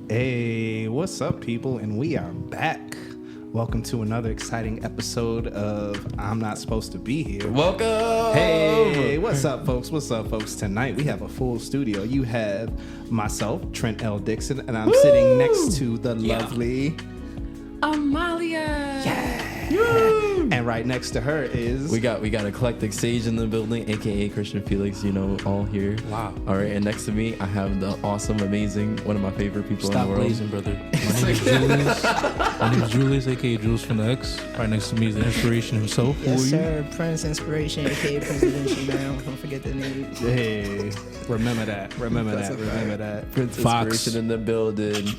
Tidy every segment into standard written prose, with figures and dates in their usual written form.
Hey, what's up, people? And we are back. Welcome to another exciting episode of I'm Not Supposed to Be Here. Welcome! Hey, what's up, folks? What's up, folks? Tonight we have a full studio. You have myself, Trent L. Dixon, and I'm sitting next to the lovely Amalia. Yeah. And right next to her is We got Eclectic Sage in the building, aka Christian Felix, all here. Wow. All right, and next to me I have the awesome, amazing, one of my favorite people Stop in the world. blazing, brother. My name is Julius. My name is Julius, aka Jules from the X. Right next to me is the inspiration himself. Yes, Who are you? sir. Prince Inspiration, aka Presidential now. Don't forget the name. Hey, remember that. Remember that. Prince Fox. Inspiration in the building.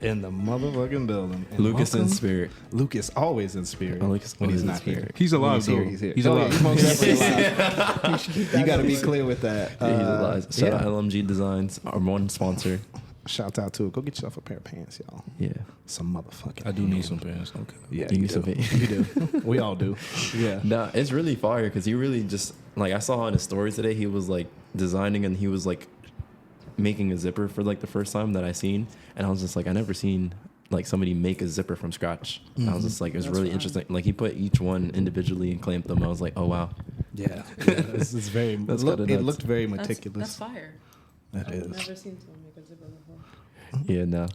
In the motherfucking building. And Lucas in welcome- spirit. Lucas always in spirit. Oh, Lucas when he's always in not here. spirit. He's alive, When though. he's here. He's Oh, alive. he's most definitely alive. You got to be clear with that. Yeah, he's alive. Shout yeah. out LMG Designs, our one sponsor. Shout out to it. Go get yourself a pair of pants, y'all. Yeah. Some motherfucking. I do need some pants. Okay. Yeah, You you need some do. pants. You do. We all do. Yeah. Nah, it's really fire because he really just, I saw on his stories today, he was designing and he was making a zipper for the first time that I seen. And I was just I never seen somebody make a zipper from scratch. And I was just it was really interesting. He put each one individually and clamped them. I was like, oh wow. Yeah. It's very. That's it kinda nuts. looked very That's meticulous. fire. That I've is. never seen someone make a zipper before. Yeah, no.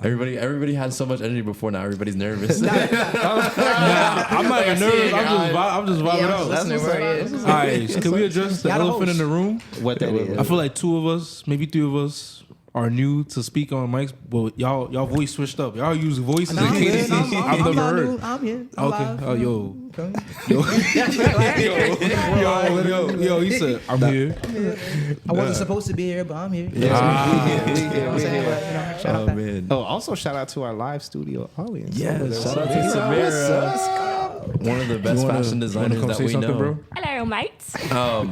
Everybody had so much energy before. Now everybody's nervous. I'm not even nervous. I'm just vibing Yeah, out. that's All where it is. right, so can we address the Gotta elephant in the room? What that is. I feel like two of us, maybe three of us, are new to speak on mics, but y'all voice switched up. Y'all use voices No, in I'm KDC. good. I've never heard. I'm here. I'm Okay. live. Oh, yo. Come. Yo, he said, I'm here. I wasn't supposed to be here, but I'm here. Yeah. You know what I'm saying? But, shout out back. man. Oh, also shout out to our live studio audience. Yeah, Over there. shout out to Samira, one of the best fashion designers come that say we something, know. bro? Hello, mates. Yeah.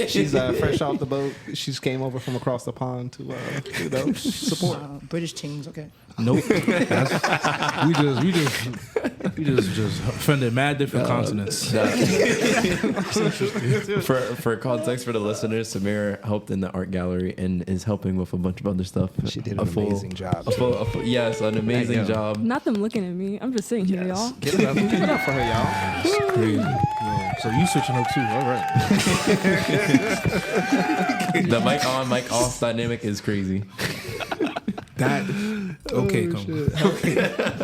She's fresh off the boat. She just came over from across the pond to support. British Kings, okay. Nope. We just offended mad different continents. For context for the listeners, Samira helped in the art gallery and is helping with a bunch of other stuff. She did an amazing job. Yes, an amazing Thank you. job. Not them looking at me. I'm just sitting here, y'all. Give it up for her, y'all. It's crazy. Yo, so you switching up too? All right. The mic on, mic off dynamic is crazy. That okay? Come.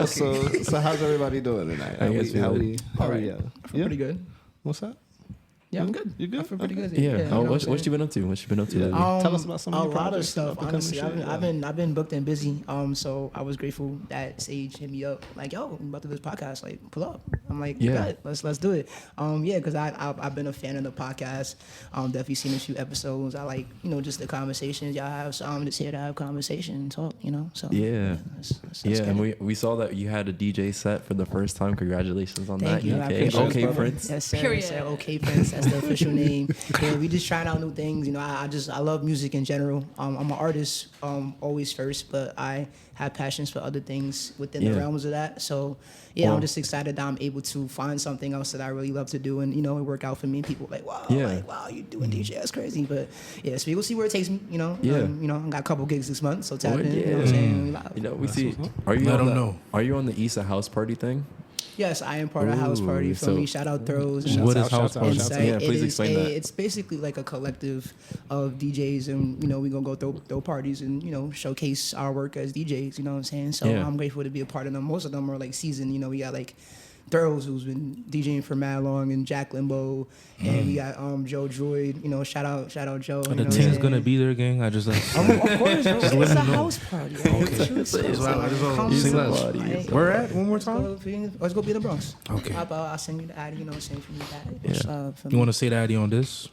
So how's everybody doing tonight? I guess How good. we? Yeah. Pretty good. What's up? Yeah, I'm good. You good? I feel pretty good. Yeah. you know what I'm you been up to? What you been up to? Yeah. lately? Tell us about some of a your lot of projects, stuff. upcoming Honestly, shit, I've been booked and busy. So I was grateful that Sage hit me up. Like, yo, I'm about to do this podcast. Like, pull up. I'm like, Yeah. yeah, let's do it. Yeah, because I've been a fan of the podcast. Definitely seen a few episodes. I like just the conversations y'all have. So I'm just here to have conversation and talk. So Yeah. let's Yeah, get and it. we saw that you had a DJ set for the first time. Congratulations on Thank that. you. I appreciate it, Okay, brother. Prince. Yes, sir. Period. Sir. Okay, Prince. That's the official name. Yeah, we just trying out new things. I love music in general. I'm an artist, always first, but I have passions for other things within the Yeah. realms of that. So yeah, Well- I'm just excited that I'm able to find something else that I really love to do, and it work out for me. People like, wow, Yeah. wow, you doing DJ? That's crazy. But yeah, so we'll see where it takes me. Yeah. I got a couple gigs this month, so tap in. yeah. You know what I'm saying? We live. We see. Are you Let on them the? know. Are you on the East House Party thing? Yes, I am part of House Ooh, Party. For so- me, shout out Throws. What is out, house shouts out, party? shouts Insight. Yeah, please It is explain that. It's basically like a collective of DJs, and we gonna go throw parties and showcase our work as DJs. You know what I'm saying? So Yeah. I'm grateful to be a part of them. Most of them are seasoned. We got Thurls, who's been DJing for mad long, and Jack Limbo, and we got Joe Droid. Shout out Joe. The team's gonna be there, gang. I just like. Of course, bro. It's let a them know. house party. Okay. Sing that. Where at? One more time. Let's go be in the Bronx. Okay. I'll send you the ad. Send if you need that. What's up, You want to say that on this?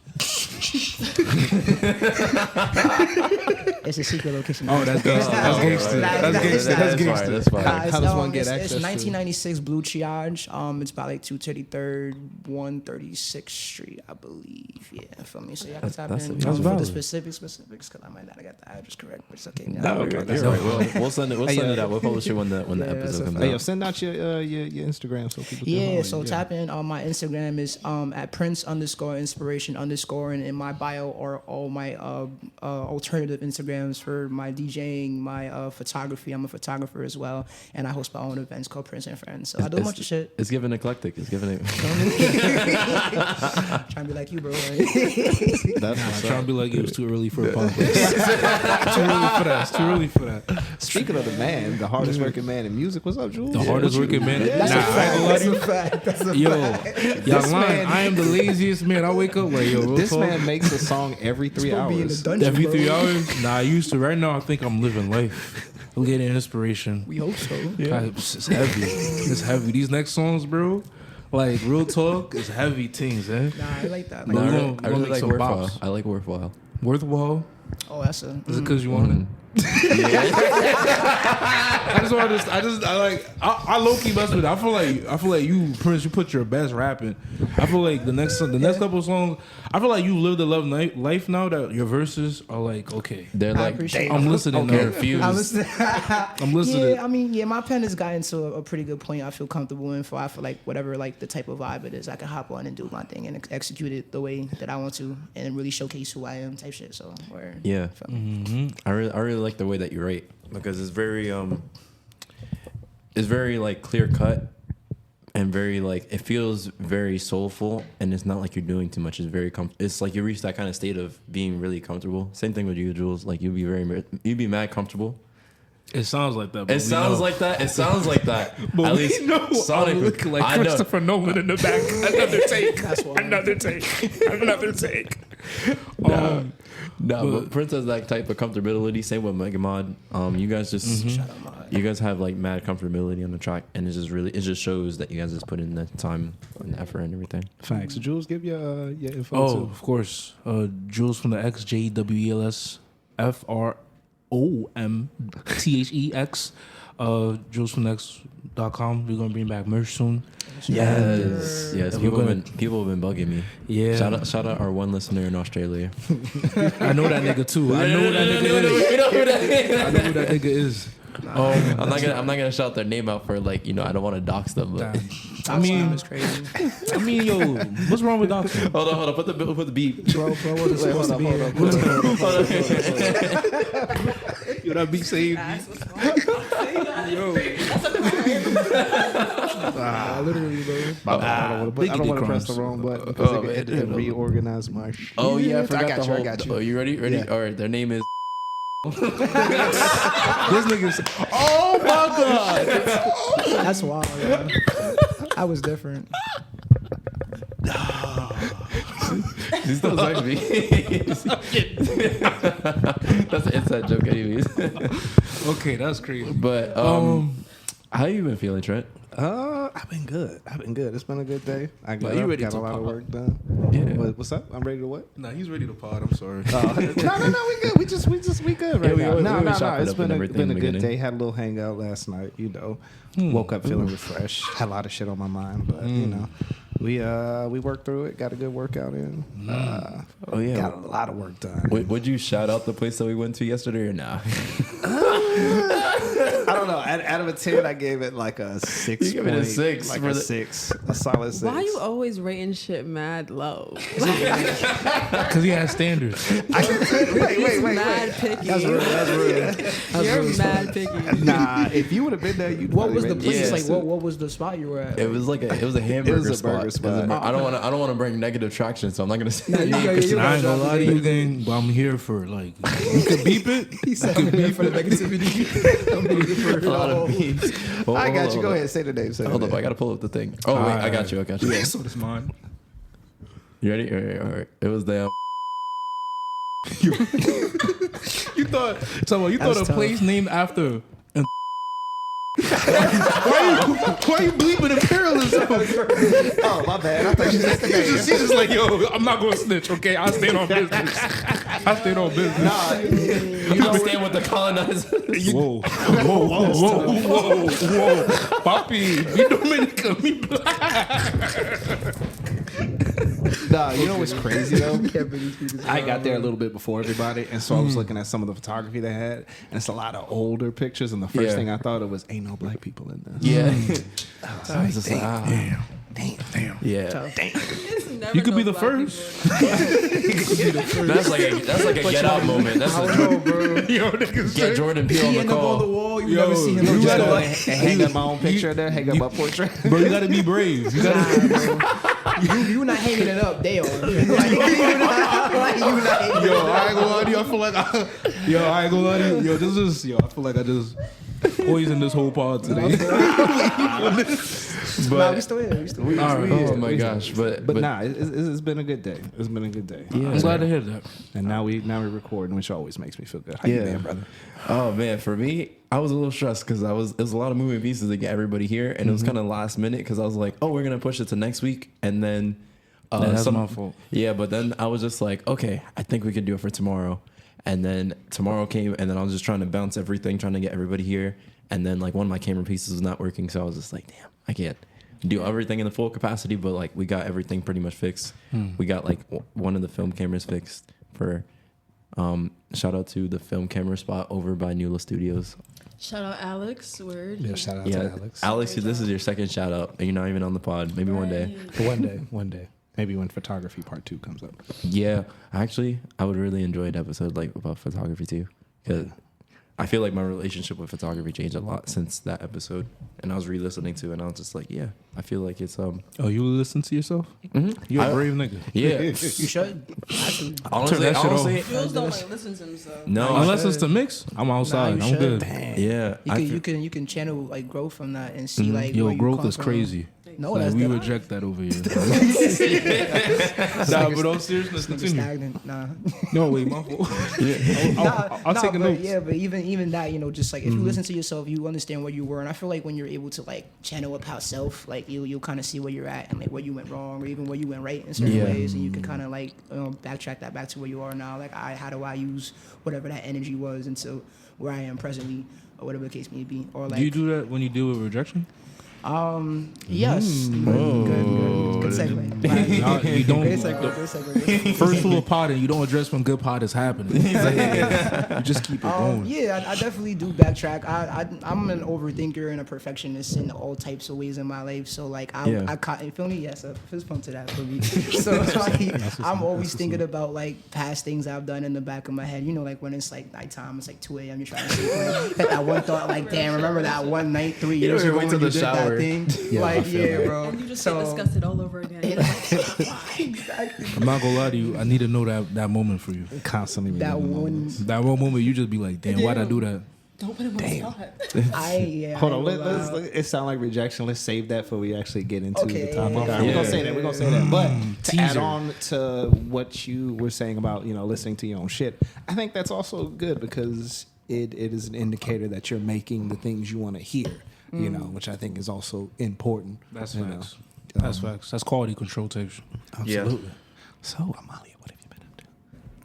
It's a secret location. Oh, that's gangster. That's gangster. That's gangster. That's gangster. That's fine. How does one get access It's to- 1996 Blue Triage. It's by 233rd, 136th Street, I believe. Yeah, for me. So y'all can tap That's in that's for valid. the specifics, because I might not have got the address correct, but it's okay. No, okay, you're that's right. We'll send it. We'll send Hey, you that. We'll publish it when the Yeah, that's episode a comes fact. Hey, yo, out. send out your Instagram so people can Yeah, follow so you. tap in on my Instagram is at Prince_inspiration_, and my bio are all my alternative Instagrams for my DJing, my photography. I'm a photographer as well, and I host my own events called Prince and Friends. So I do a bunch of shit. It's given eclectic. It's given. Trying to be like you, bro. That's Trying to be like, it was too early for a podcast. Too early for that. It's too early for that. Speaking of the man, the hardest working man in music. What's up, Jules? The hardest working man. That's Nah, a fact. That's a fact. That's a Yo, fact. y'all This lying. man- I am the laziest man. I wake up like, yo, real This talk. man makes a song every 3 Gonna be in the hours. dungeon, Every bro. 3 hours? Nah, I used to. Right now, I think I'm living life. I'm getting inspiration. We hope so. It's heavy. It's heavy. These next songs, bro, like real talk, is heavy things, eh? Nah, I like that. No, Like, we I gonna really make like some worthwhile. bops. I like worthwhile. Worthwhile? oh, that's a. Is it because you want it? I low key mess with it. I feel like you, Prince, you put your best rapping. I feel like the next couple of songs, I feel like you live the life now that your verses are like, okay. They're I like, appreciate it. I'm listening they're now. infused. I'm listening. I'm listening. Yeah, I mean, yeah, my pen has gotten to a pretty good point. I feel comfortable in. For I feel like whatever like the type of vibe it is, I can hop on and do my thing and execute it the way that I want to, and really showcase who I am, type shit. So, Yeah. feel me? Mm-hmm. I really like the way that you write because it's very like clear cut and very like it feels very soulful, and it's not like you're doing too much. It's very it's like you reach that kind of state of being really comfortable. Same thing with you, Jules. Like you'd be mad comfortable. It sounds like that. But It sounds like that. It sounds like that. But At we least know sonically. I'm looking like I know. Christopher Nolan in the back. Another take. That's why. Another take. Another take. No, but Prince has that type of comfortability. Same with Mega Mod. You guys just you guys have like mad comfortability on the track, and it just shows that you guys just put in the time and the effort and everything. Facts. Jules, give your info Oh, too. of course. Jules from the XJWELS FROMTHEX. JulesFromTheX.com. We're gonna bring back merch soon. Yes. And People we're have been bugging me. Yeah. Shout out our one listener in Australia. I know that nigga too. I know who that nigga is. We know who that is. I know who that nigga is. I'm not gonna shout their name out for like I don't want to dox them. But I mean, it's crazy. I mean, yo, what's wrong with Doctor? hold on. Put the beep. Bro wasn't supposed to be here. Yo, that beat saved me. Literally, bro. I don't want to press the crumbs. wrong button because Oh, it man. reorganize my shit. Oh yeah, I forgot got the you, I whole. got you. Oh, you ready? Yeah. All right. Their name is. This nigga's. Oh my god! That's wild. Yo. I was different. He's still like me. That's an inside joke, anyways. Okay, that's crazy. But how you been feeling, Trent? I've been good. It's been a good day. I got, you ready got to a lot of pop? work done. Yeah. What's up? I'm ready to what? Nah, he's ready to pod. I'm sorry. No, we good. We good right we now. always- No, we always chop it It's up been and a everything in the good beginning. day. Had a little hangout last night. Woke up feeling refreshed. Had a lot of shit on my mind, but we worked through it. Got a good workout in. Oh yeah. Got a lot of work done. Would you shout out the place that we went to yesterday or nah? I don't know. Out of a 10, I gave it like a 6. You give it a 6 Like for a the- 6. A solid 6. Why you always rating shit mad low? Because he has standards. Wait. Mad picky. That's real. You're mad picky. Nah, if you would have been there, you'd What probably was the rate place? Yeah. Like, what was the spot you were at? It was a hamburger It was a spot. burger spot. It was a- I don't want to bring negative traction, so I'm not gonna say. Nah, you got- you I ain't got gonna lie to you, gang, but I'm here for like. You could beep it. He said, "I'm here for the negativity." I'm here for it a lot all. of memes. I got you. Go ahead. Say the name. Hold up, I gotta pull up the thing. Oh wait, I got you. So this mine. You ready? All right. It was the. You thought That's a tough. place named after. Why you bleeping imperialism? Oh, my bad. I thought you said the name. She's just like, yo, I'm not gonna snitch, okay? I stayed on business. I stayed on business. You understand what the colonizers? Whoa, Papi, me Dominica, me black. Nah, you know what's crazy though? Can't believe these people. I got there a little bit before everybody, and so I was looking at some of the photography they had, and it's a lot of older pictures. And the first Yeah. thing I thought of was, "Ain't no black people in this." Yeah. I was just like, Damn. Yeah. Tough. It's never You could be no the black first. people. That's like a get out moment. That's I a don't know, bro. Yo, niggas get Jordan Peele on He the end up on the call. wall. You Yo, never see him. you Just gotta- go, And hang up my own picture there. Hang up my portrait. Bro, you gotta be brave. You gotta. you not hanging it up. They are. Like, you not hanging Yo, it up. I ain't gonna lie to you. I feel like I ain't gonna lie to you. Yo, this is I feel like I just poisoned this whole pod today. Nah, we still here. We still here. All right. Oh my gosh, but Nah, it's been a good day. It's been a good day. Yeah. I'm glad to hear that. And now we recording, which always makes me feel good. How you been, brother? Oh man, for me, I was a little stressed because it was a lot of moving pieces to get everybody here, and it was kind of last minute because I was like, oh, we're gonna push it to next week, and then That's my fault. Yeah, but then I was just like, okay, I think we could do it for tomorrow, and then tomorrow came, and then I was just trying to bounce everything, trying to get everybody here, and then like one of my camera pieces was not working, so I was just like, damn, I can't do everything in the full capacity, but like we got everything pretty much fixed. We got like one of the film cameras fixed for. Shout out to the film camera spot over by Nula Studios. Shout out Alex. Word. Yeah, shout out Yeah, to Alex. Alex, this is your second shout out, and you're not even on the pod. Maybe one day. One day. Maybe when photography part 2 comes up. Yeah, actually, I would really enjoy an episode like about photography too, because I feel like my relationship with photography changed a lot since that episode, and I was re-listening to it, and I was just like, yeah, I feel like it's Oh, you listen to yourself? mhm. You're a I- brave nigga. Yeah, You should. Actually. honestly, that shit off. Jules don't like listen to himself. no, Unless it's the mix, I'm outside. you I'm should. good. yeah, You can channel like growth from that and see like Yo, where you growth come is from. crazy. No, Like, that's we the reject that over here. Nah, but all seriousness, continue. stagnant. Nah. No, wait, my fault. I'll Nah, take a but note. yeah, but even that, you know, just like if you listen to yourself, you understand where you were, and I feel like when you're able to like channel up how self, like you'll kind of see where you're at and like where you went wrong or even where you went right in certain Yeah. ways, and you can kind of like backtrack that back to where you are now. Like, how do I use whatever that energy was into where I am presently, or whatever the case may be, or like Do you do that when you deal with rejection? yes, good segue. Nah, you don't. Great segue. First rule of potting, you don't address when good pot is happening. You just keep it going. Yeah, I definitely do backtrack. I'm an overthinker and a perfectionist in all types of ways in my life. So like you feel me? Yes, a fist pump to that for me. So like, I'm always thinking about like past things I've done in the back of my head. You know, like when it's like nighttime, it's like 2 a.m. You're trying to sleep. That one thought, like, damn, remember that one night 3 You don't years even ago wait when till you the did shower. that thing? Yeah, I Like, feel yeah, that. bro. And you just So get disgusted all over again. exactly. I'm not gonna lie to you. I need to know that moment for you. Constantly. That remember one. moments. That one moment you just be like, damn, why'd I do that? Don't put him on the spot. Hold on, I ain't gonna lie. it sounds like rejection. Let's save that before we actually get into Okay. the topic. All right, Yeah. we're gonna say that. We're gonna say that. But to add Teaser. on to what you were saying about listening to your own shit, I think that's also good because it is an indicator that you're making the things you want to hear. Which I think is also important. That's you know. facts. That's facts. That's quality control tape. Absolutely. So, Amalia, what have you been up to?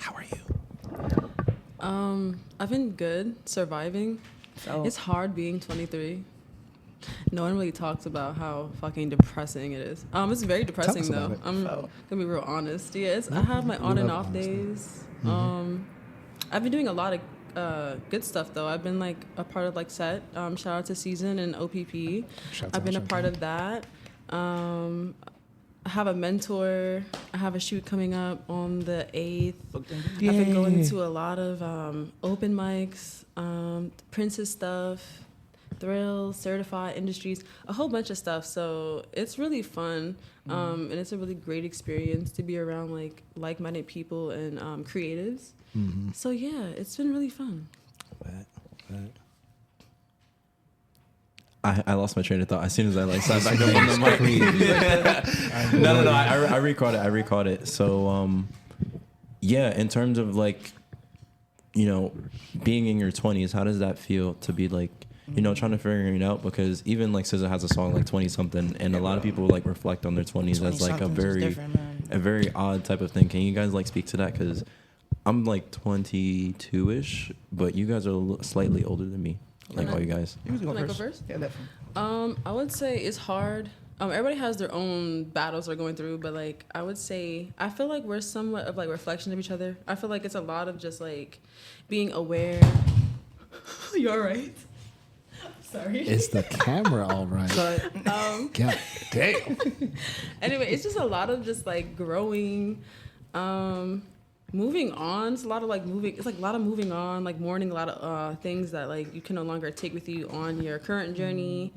How are you? I've been good, surviving. Oh. It's hard being 23. No one really talks about how fucking depressing it is. It's very depressing us though. about it. I'm Oh. gonna be real honest. Yeah, I have my on and love off honesty. days. I've been doing a lot of good stuff though. I've been like a part of like set. Shout out to Season and OPP. Shout I've out, been a shout part out. of that. I have a mentor. I have a shoot coming up on the 8th. I've been going to a lot of open mics, Princess stuff, Thrills, Certified Industries, a whole bunch of stuff. So it's really fun, and it's a really great experience to be around like-minded people and creatives. So yeah, it's been really fun. I lost my train of thought as soon as I sat back up on the mic. No. I recalled it. So, yeah, in terms of being in your 20s, how does that feel to be trying to figure it out? Because even SZA has a song 20 something, and a lot of people reflect on their 20s as a very odd type of thing. Can you guys speak to that? Because I'm 22ish, but you guys are slightly older than me. All you guys. Can I go first? Yeah, definitely. I would say it's hard. Everybody has their own battles they're going through, but I would say I feel like we're somewhat of reflection of each other. I feel like it's a lot of just being aware. You all right? Sorry. Is the camera all right? But God damn. Anyway, it's just a lot of just like growing, moving on. It's a lot of like moving. It's like a lot of moving on, like mourning a lot of things that like you can no longer take with you on your current journey.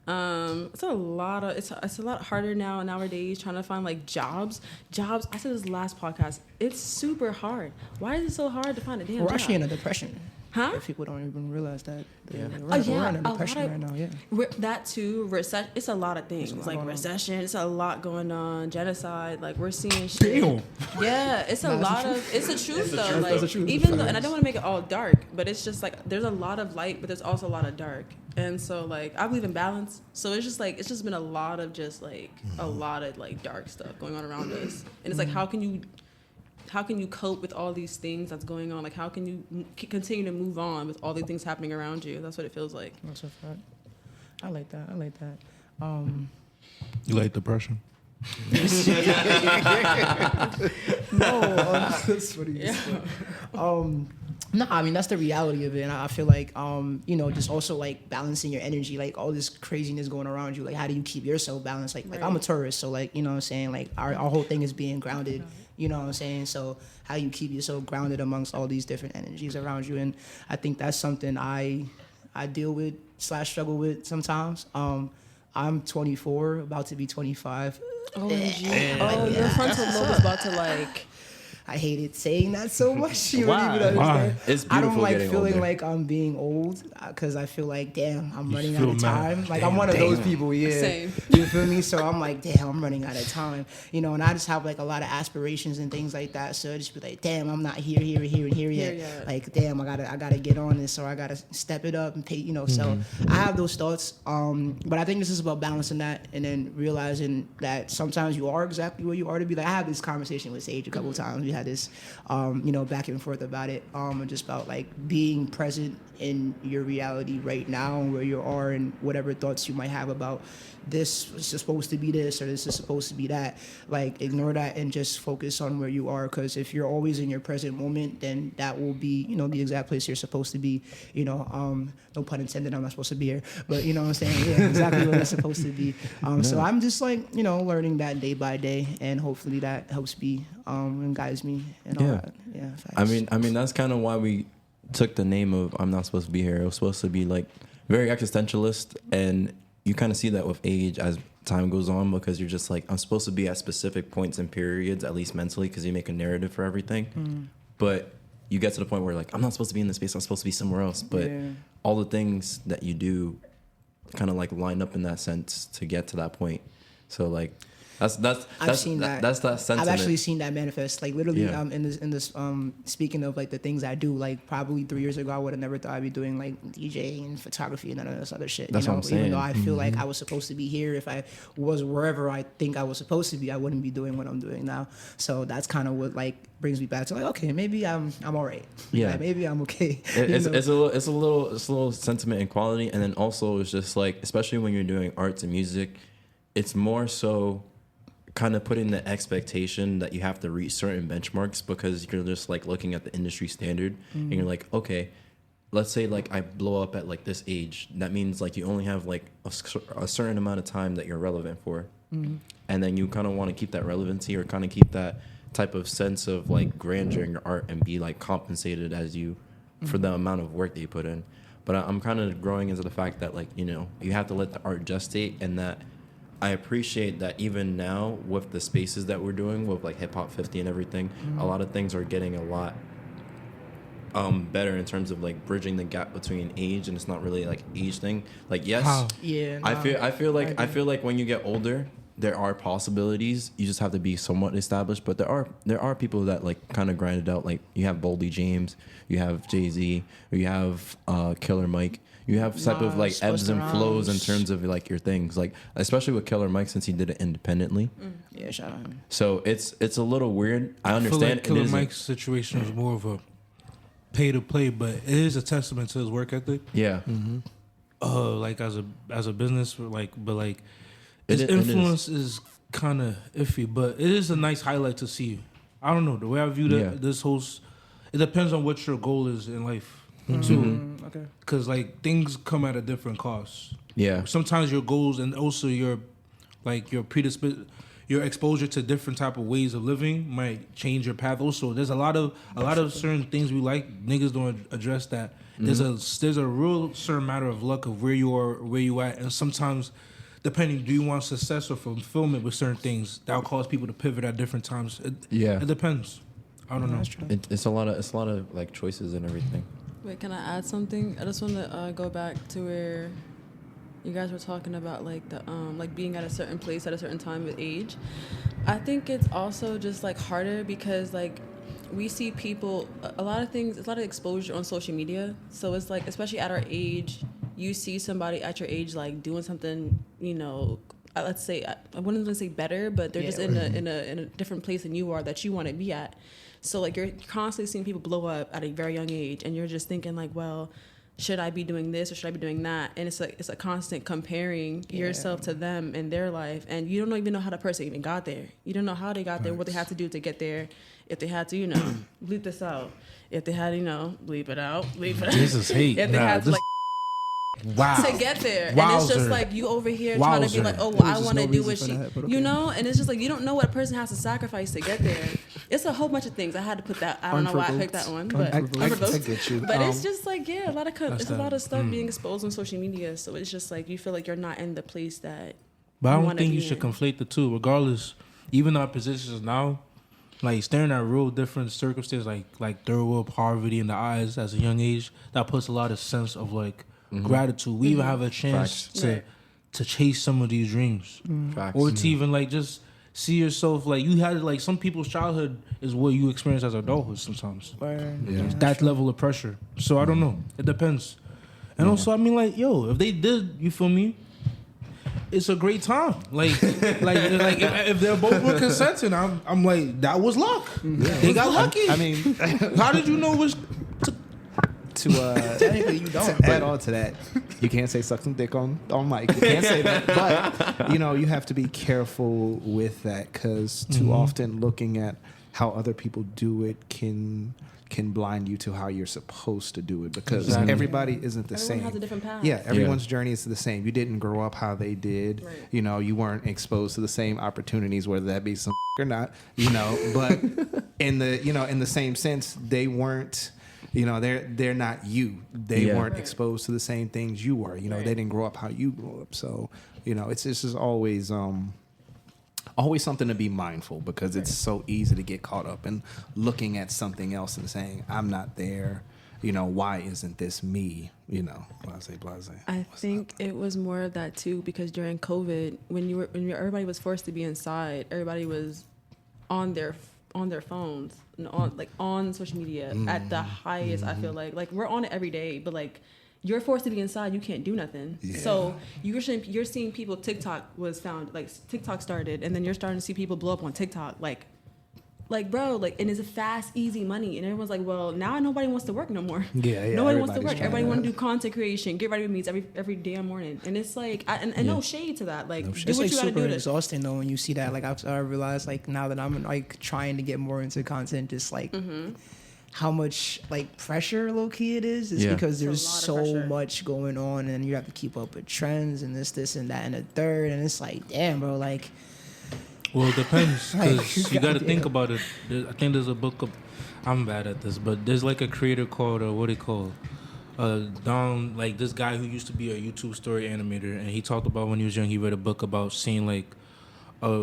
It's a lot of it's a lot harder nowadays trying to find like jobs. I said this last podcast. It's super hard. Why is it so hard to find a damn job? we're actually in a depression. Huh? If people don't even realize that. Yeah. We're in a depression right now, yeah. That too, recession. It's a lot of things. There's a lot Like going on. recession. It's a lot going on. Genocide. Like we're seeing shit. Damn. Yeah, it's a No, it's lot the of. It's the truth though. truth, Like though. It's the truth. even though, and I don't want to make it all dark, but it's just like there's a lot of light, but there's also a lot of dark. And so like I believe in balance. So it's just like it's just been a lot of just like a lot of like dark stuff going on around us. And it's like how can you cope with all these things that's going on? Like how can you continue to move on with all these things happening around you? That's what it feels like. That's a fact. I like that. You like depression? No, that's what he said. No, I mean that's the reality of it, and I feel like just also like balancing your energy, like all this craziness going around you. Like, how do you keep yourself balanced? Like Right. I'm a tourist, so like you know what I'm saying. Like our whole thing is being grounded. You know what I'm saying. So how you keep yourself grounded amongst all these different energies around you, and I think that's something I deal with / struggle with sometimes. I'm 24, about to be 25. OMG. Oh, your frontal lobe is about to like. I hated saying that so much. You Why? don't even understand. It's I don't beautiful like getting feeling older. like I'm being old because I feel like, damn, I'm You running out feel of mad. time. Like Damn, I'm one of those damn. people, yeah. Same. You feel me? So I'm like, damn, I'm running out of time. You know, and I just have like a lot of aspirations and things like that. So I just be like, damn, I'm not here yet. yet. Like, damn, I gotta get on this, or I gotta step it up and pay. You know, so I have those thoughts. But I think this is about balancing that and then realizing that sometimes you are exactly where you are to be. Like I had this conversation with Sage a couple of times. We had this, back and forth about it. And just about like being present in your reality right now, where you are, and whatever thoughts you might have about this is supposed to be this or this is supposed to be that. Like ignore that and just focus on where you are. Because if you're always in your present moment, then that will be, the exact place you're supposed to be. No pun intended. I'm not supposed to be here, but you know what I'm saying. Yeah, exactly where it's supposed to be. So I'm just like learning that day by day, and hopefully that helps me and guides me and all Yeah. that. Yeah. I Facts. mean that's kind of why we took the name of I'm Not Supposed to Be Here. It was supposed to be like very existentialist, and you kind of see that with age as time goes on, because you're just like, I'm supposed to be at specific points and periods, at least mentally, because you make a narrative for everything. But you get to the point where like, I'm not supposed to be in this space, I'm supposed to be somewhere else. But Yeah. all the things that you do kind of like line up in that sense to get to that point. So like I've seen that. That's that sentiment. I've actually seen that manifest. Like literally, Yeah. in this speaking of like the things I do, like probably 3 years ago, I would have never thought I'd be doing like DJing and photography and none of this other shit. That's what I'm saying. Even though I feel like I was supposed to be here, if I was wherever I think I was supposed to be, I wouldn't be doing what I'm doing now. So that's kind of what like brings me back to like, okay, maybe I'm all right. Yeah. Like, maybe I'm okay. It's a little sentiment and quality, and then also it's just like, especially when you're doing arts and music, it's more so kind of putting the expectation that you have to reach certain benchmarks, because you're just like looking at the industry standard and you're like, okay, let's say like I blow up at like this age, that means like you only have like a certain amount of time that you're relevant for, and then you kind of want to keep that relevancy or kind of keep that type of sense of like grandeur in your art and be like compensated as you for the amount of work that you put in. But I'm kind of growing into the fact that like, you have to let the art gestate, and that I appreciate that even now with the spaces that we're doing with like Hip Hop 50 and everything, a lot of things are getting a lot better in terms of like bridging the gap between age, and it's not really like age thing. Like yes, How? Yeah. I feel I like when you get older, there are possibilities. You just have to be somewhat established. But there are people that like kind of grind it out. Like you have Boldy James, you have Jay-Z, or you have Killer Mike. You have type of like Nas, ebbs and Busta flows in Rhymes. terms of like your things. Like especially with Killer Mike, since he did it independently. Yeah, shout out him. So it's a little weird. I I feel understand. like Killer it isn't- Mike's situation is more of a pay to play, but it is a testament to his work ethic. Yeah. Like as a business, like, but like It his is- it is. influence is kind of iffy, but it is a nice highlight to see. I don't know the way I view that. Yeah. This whole, it depends on what your goal is in life. too. Okay. Because like things come at a different cost. Yeah. Sometimes your goals and also your your exposure to different type of ways of living might change your path. Also, there's a lot of certain things we like. Niggas don't address that. There's a real certain matter of luck of where you are, where you at, and sometimes, depending, do you want success or fulfillment with certain things? That'll cause people to pivot at different times. It depends. I don't know. It's a lot of like choices and everything. Wait, can I add something? I just want to go back to where you guys were talking about like the like being at a certain place at a certain time with age. I think it's also just like harder because like we see people a lot of things, it's a lot of exposure on social media. So it's like, especially at our age, you see somebody at your age like doing something, you know, let's say I wouldn't even say better, but they're just in a different place than you are that you want to be at. So like you're constantly seeing people blow up at a very young age, and you're just thinking like, well, should I be doing this or should I be doing that? And it's a constant comparing yourself to them and their life, and you don't even know how the person even got there. You don't know how they got there, what they had to do to get there. If they had to, you know, bleep this out. If they had, you know, bleep it out. Jesus hate. If they had to like. Wow. To get there. And it's just like you over here trying to be like, oh, well, I want to do what she, you know? And it's just like, you don't know what a person has to sacrifice to get there. It's a whole bunch of things. I had to put that, I don't know why I picked that one, but I get you. But it's just like, yeah, it's a lot of stuff being exposed on social media. So it's just like, you feel like you're not in the place that But I you don't think you should conflate the two, regardless. Even our positions now, like staring at real different circumstances, like third world poverty in the eyes as a young age, that puts a lot of sense of like gratitude. We even have a chance to chase some of these dreams, or to even like just see yourself like you had like some people's childhood is what you experience as adulthood sometimes. That level of pressure. So I don't know. It depends. And also, I mean, like, yo, if they did, you feel me? It's a great time. Like if they're both were consenting, I'm like, that was luck. They got lucky. I mean, how did you know it was? Technically, you don't. To add on to that, you can't say suck some dick on mic. You can't say that. But, you know, you have to be careful with that because too often looking at how other people do it can blind you to how you're supposed to do it because everybody isn't the same. Everyone has a different path. Yeah, everyone's journey is the same. You didn't grow up how they did. Right. You know, you weren't exposed to the same opportunities, whether that be some or not. You know, but in the same sense, they weren't. You know, they're not you. They weren't exposed to the same things you were. You know, they didn't grow up how you grew up. So, you know, it's just always something to be mindful because it's so easy to get caught up in looking at something else and saying, I'm not there. You know, why isn't this me? You know, blase. I think it was more of that too because during COVID, when everybody was forced to be inside, everybody was on their phones and on social media at the highest. I feel like we're on it every day, but like you're forced to be inside, you can't do nothing. Yeah. So you're seeing people. TikTok started, and then you're starting to see people blow up on TikTok. Like bro, like, and it's a fast, easy money, and everyone's like, well, now nobody wants to work no more. Nobody wants to work. Everybody want to do content creation, get ready with meets every damn morning, and it's like, and no shade to that. Like, do it's what like you gotta super do. Exhausting though when you see that. Like I realized like now that I'm like trying to get more into content, just like how much like pressure low key it is. It's because there's so much going on, and you have to keep up with trends and this and that and the third, and it's like, damn, bro, like. Well, it depends because you got to think about it. I think there's a book of, I'm bad at this, but there's like a creator called Don, like this guy who used to be a YouTube story animator, and he talked about when he was young, he read a book about seeing like,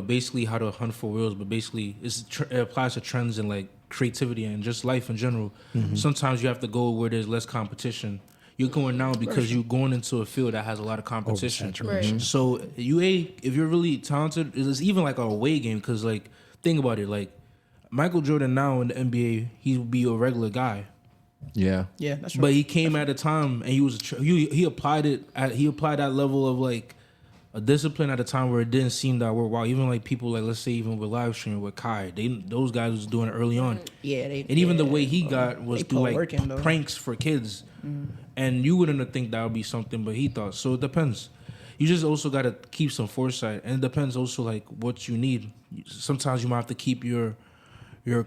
basically how to hunt for whales, but basically it applies to trends and like creativity and just life in general. Sometimes you have to go where there's less competition. You're going now because you're going into a field that has a lot of competition. Right. So if you're really talented, it's even like a away game because like think about it, like Michael Jordan now in the NBA, he would be a regular guy. Yeah, That's right. But he came at a time and he applied that level of like a discipline at a time where it didn't seem that worthwhile. Even like people like let's say even with live streaming with Kai, those guys was doing it early on. And even the way he got was through like pranks for kids. And you wouldn't think that would be something, but he thought. So it depends. You just also got to keep some foresight, and it depends also like what you need. Sometimes you might have to keep your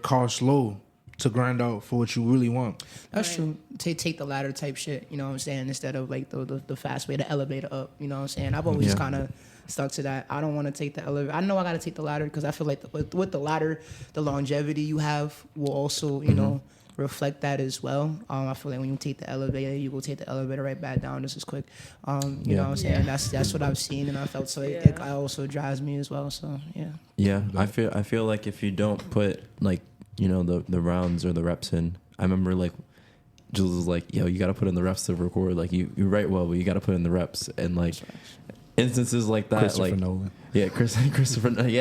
costs low to grind out for what you really want. That's Right. true. Take the ladder type shit, you know what I'm saying, instead of like the fast way, the elevator up, you know what I'm saying. I've always Yeah. kind of stuck to that. I don't want to take the elevator. I know I got to take the ladder because I feel like with the ladder, the longevity you have will also, you know, reflect that as well. I feel like when you take the elevator, you go take the elevator right back down just as quick. You know what I'm saying? Yeah. That's what I've seen and I felt. So it Yeah. also drives me as well. So yeah. Yeah, I feel like if you don't put like, you know, the rounds or the reps in, I remember like Jules was like, yo, you got to put in the reps to record. Like you write well, but you got to put in the reps. And like instances like that, Christopher like Nolan. yeah,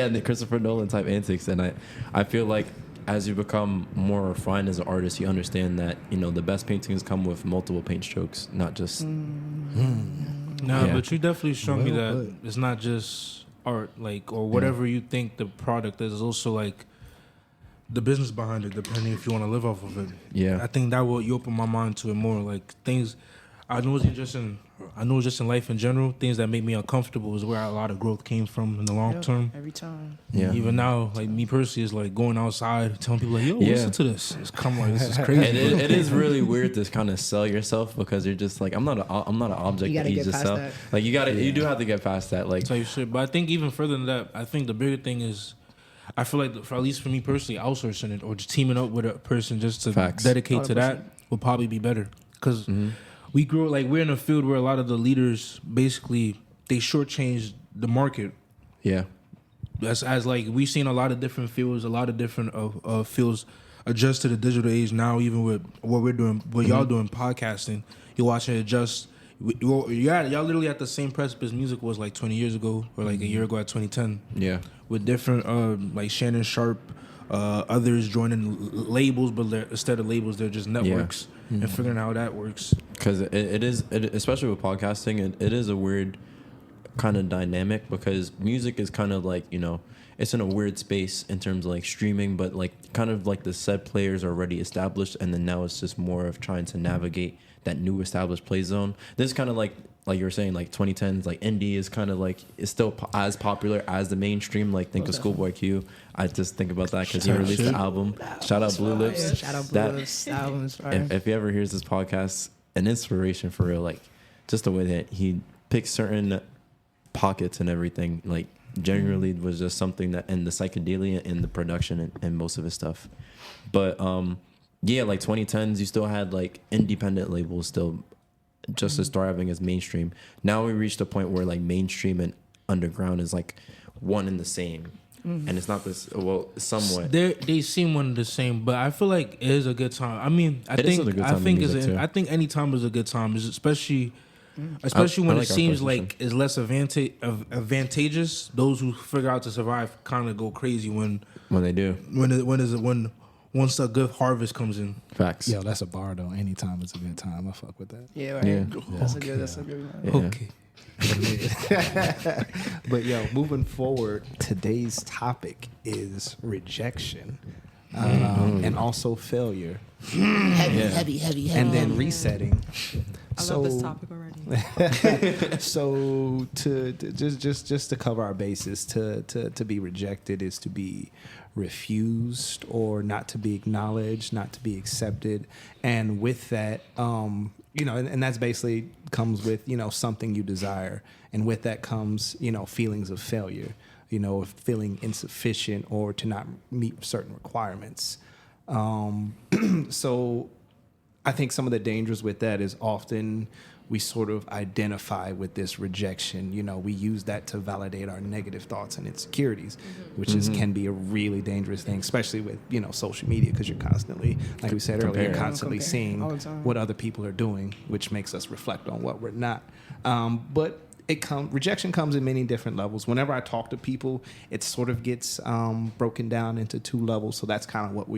the Christopher Nolan type antics. And I feel like as you become more refined as an artist, you understand that, you know, the best paintings come with multiple paint strokes, not just. Nah, Yeah. but you definitely show me Well that put. it's not just art, like, or whatever you think the product is. It's also like the business behind it, depending if you want to live off of it. Yeah. I think that will you open my mind to it more. Like things, I know just in life in general, things that make me uncomfortable is where a lot of growth came from in the long Yep, term. every time. Yeah. Even now, like me personally, is like going outside, telling people like, "Yo, Yeah. listen to this." It's come like this is crazy. And it is really weird to kind of sell yourself because you're just like, I'm not an object You that gotta you get just past sell. that. Like you do have to get past that. Like type shit. But I think even further than that, I think the bigger thing is, I feel like, at least for me personally, outsourcing it or just teaming up with a person just to Facts. dedicate to that 100%. would probably be better. Because we grew like we're in a field where a lot of the leaders basically they shortchange the market. yeah. As like we've seen a lot of different fields, a lot of different fields adjust to the digital age now. Even with what we're doing, what y'all doing podcasting, you're watching it adjust. Y'all literally at the same precipice music was like 20 years ago or like a year ago at 2010 Yeah. with different like Shannon Sharp, others joining labels, but instead of labels, they're just networks and figuring out how that works. Because it is, especially with podcasting, it is a weird kind of dynamic because music is kind of like, you know, it's in a weird space in terms of like streaming, but like kind of like the set players are already established, and then now it's just more of trying to navigate that new established play zone. This is kind of like you were saying, like 2010s, like indie is kind of like it's still as popular as the mainstream. Like think of Schoolboy Q. I just think about that because he released the album. Shout out Blue Lips. Yeah, shout out Blue That- Lips. That album's fire. If he ever hears this podcast, an inspiration for real, like just the way that he picks certain pockets and everything, like generally was just something that, and the psychedelia in the production and most of his stuff. But yeah, like 2010s, you still had like independent labels still just as thriving as mainstream. Now we reached a point where like mainstream and underground is like one and the same. And it's not this, well, somewhat. They seem one and the same, but I feel like it is a good time. I mean, I It is think a good time in music, too. I think any time is a good time, especially I when like it our seems position. like it's less advantageous. Those who figure out to survive kind of go crazy when When they do. once a good harvest comes in. Facts. Yo, that's a bar though. Anytime is a good time. I fuck with that. Yeah, right. Yeah. That's a good one. Yeah. Okay. But yo, moving forward, today's topic is rejection, and also failure, Heavy. and then resetting. I love this topic already. So to just to cover our bases, to be rejected is to be refused or not to be acknowledged, not to be accepted, and with that, and that's basically comes with something you desire, and with that comes feelings of failure, of feeling insufficient or to not meet certain requirements. So I think some of the dangers with that is often we sort of identify with this rejection. We use that to validate our negative thoughts and insecurities, which can be a really dangerous thing, especially with, social media, because you're constantly, like we said earlier, Comparing. constantly seeing all the time. what other people are doing, which makes us reflect on what we're not. But rejection comes in many different levels. Whenever I talk to people, it sort of gets broken down into two levels. So that's kind of what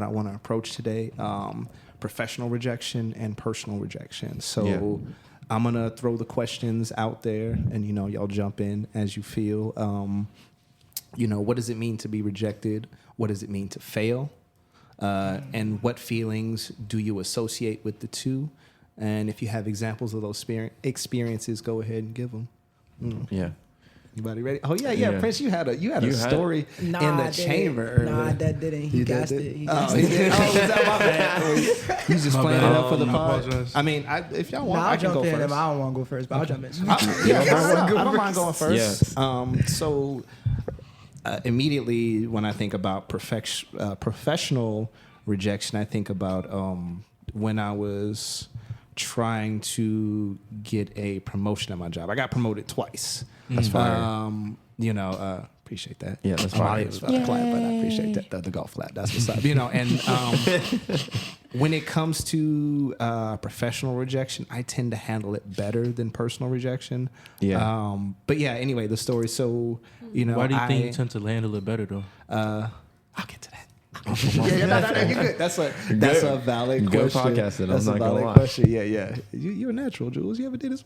I want to approach today. Professional rejection and personal rejection. So Yeah. I'm going to throw the questions out there and, y'all jump in as you feel. What does it mean to be rejected? What does it mean to fail? And what feelings do you associate with the two? And if you have examples of those experiences, go ahead and give them. Yeah. Anybody ready? Oh yeah, Yeah. Prince, you had a story in the I didn't. chamber. Nah, earlier. that didn't. He You gassed did? it. He Oh, gassed he it. did. Oh, was that my bad? You just My playing bad. it up for the I pod. apologize. I mean, if y'all want, Nah, I I'll can go jump in. first. I don't want to go first, but I'll jump in. I don't mind going first. Yeah. So immediately when I think about professional rejection, I think about when I was trying to get a promotion at my job. I got promoted twice. That's fire. Appreciate that. Yeah, that's My fire. audience was about to clap, but I appreciate that. The golf clap. That's what's up. And when it comes to professional rejection, I tend to handle it better than personal rejection. Yeah. But yeah, anyway, the story. So, Why do you think you tend to handle it better though? I'll get to that. No, you're good. That's a valid Good question. podcasting, That's I'm a not gonna valid lie. question. Yeah. You're a natural, Jules. You ever did this?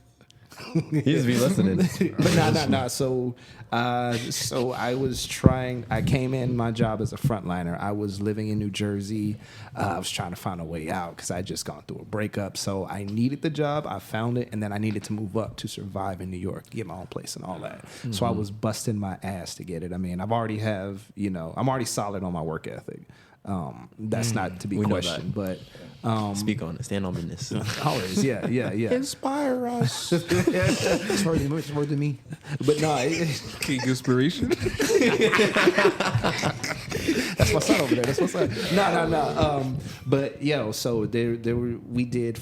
He just be listening. But no. So I was trying. I came in my job as a frontliner. I was living in New Jersey. I was trying to find a way out because I had just gone through a breakup. So I needed the job. I found it, and then I needed to move up to survive in New York, get my own place, and all that. So I was busting my ass to get it. I mean, I'm already solid on my work ethic. That's not to be We know questioned, but. Speak on it. Stand on business. Always, yeah. Inspire us. It's more than me. But no, King inspiration. that's my son over there. That's my son. No. But so we did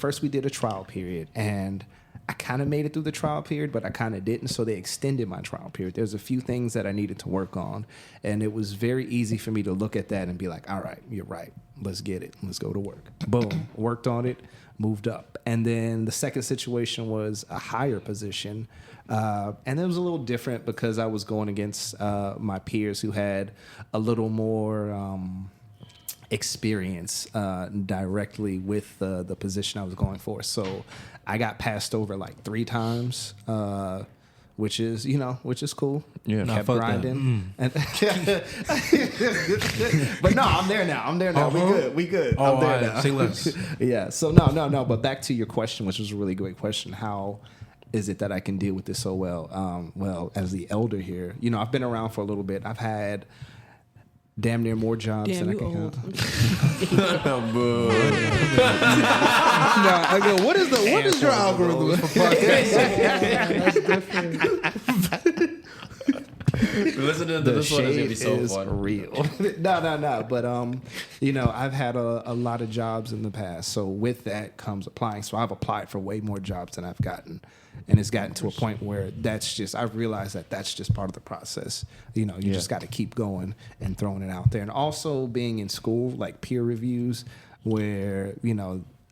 a trial period, and I kind of made it through the trial period, but I kind of didn't. So they extended my trial period. There's a few things that I needed to work on, and it was very easy for me to look at that and be like, all right, you're right. Let's get it. Let's go to work. Boom. Worked on it, moved up. And then the second situation was a higher position. And it was a little different because I was going against my peers who had a little more experience directly with the position I was going for. So I got passed over like 3 times, which is cool. Yeah. Kept fuck grinding. And but no, I'm there now. We good. Oh, I'm there all right. now. Say less. Yeah. So no. But back to your question, which was a really great question. How is it that I can deal with this so well? Well, as the elder here, I've been around for a little bit. I've had damn near more jobs Damn, than I you can old. count. Boo. Nah, I go. What is your algorithm for podcasts? That's different. Listening to The this one is gonna be shade so is fun. real. No. But I've had a lot of jobs in the past. So with that comes applying. So I've applied for way more jobs than I've gotten, and it's gotten to a point where I've realized that's just part of the process. You just got to keep going and throwing it out there. And also being in school, like peer reviews, where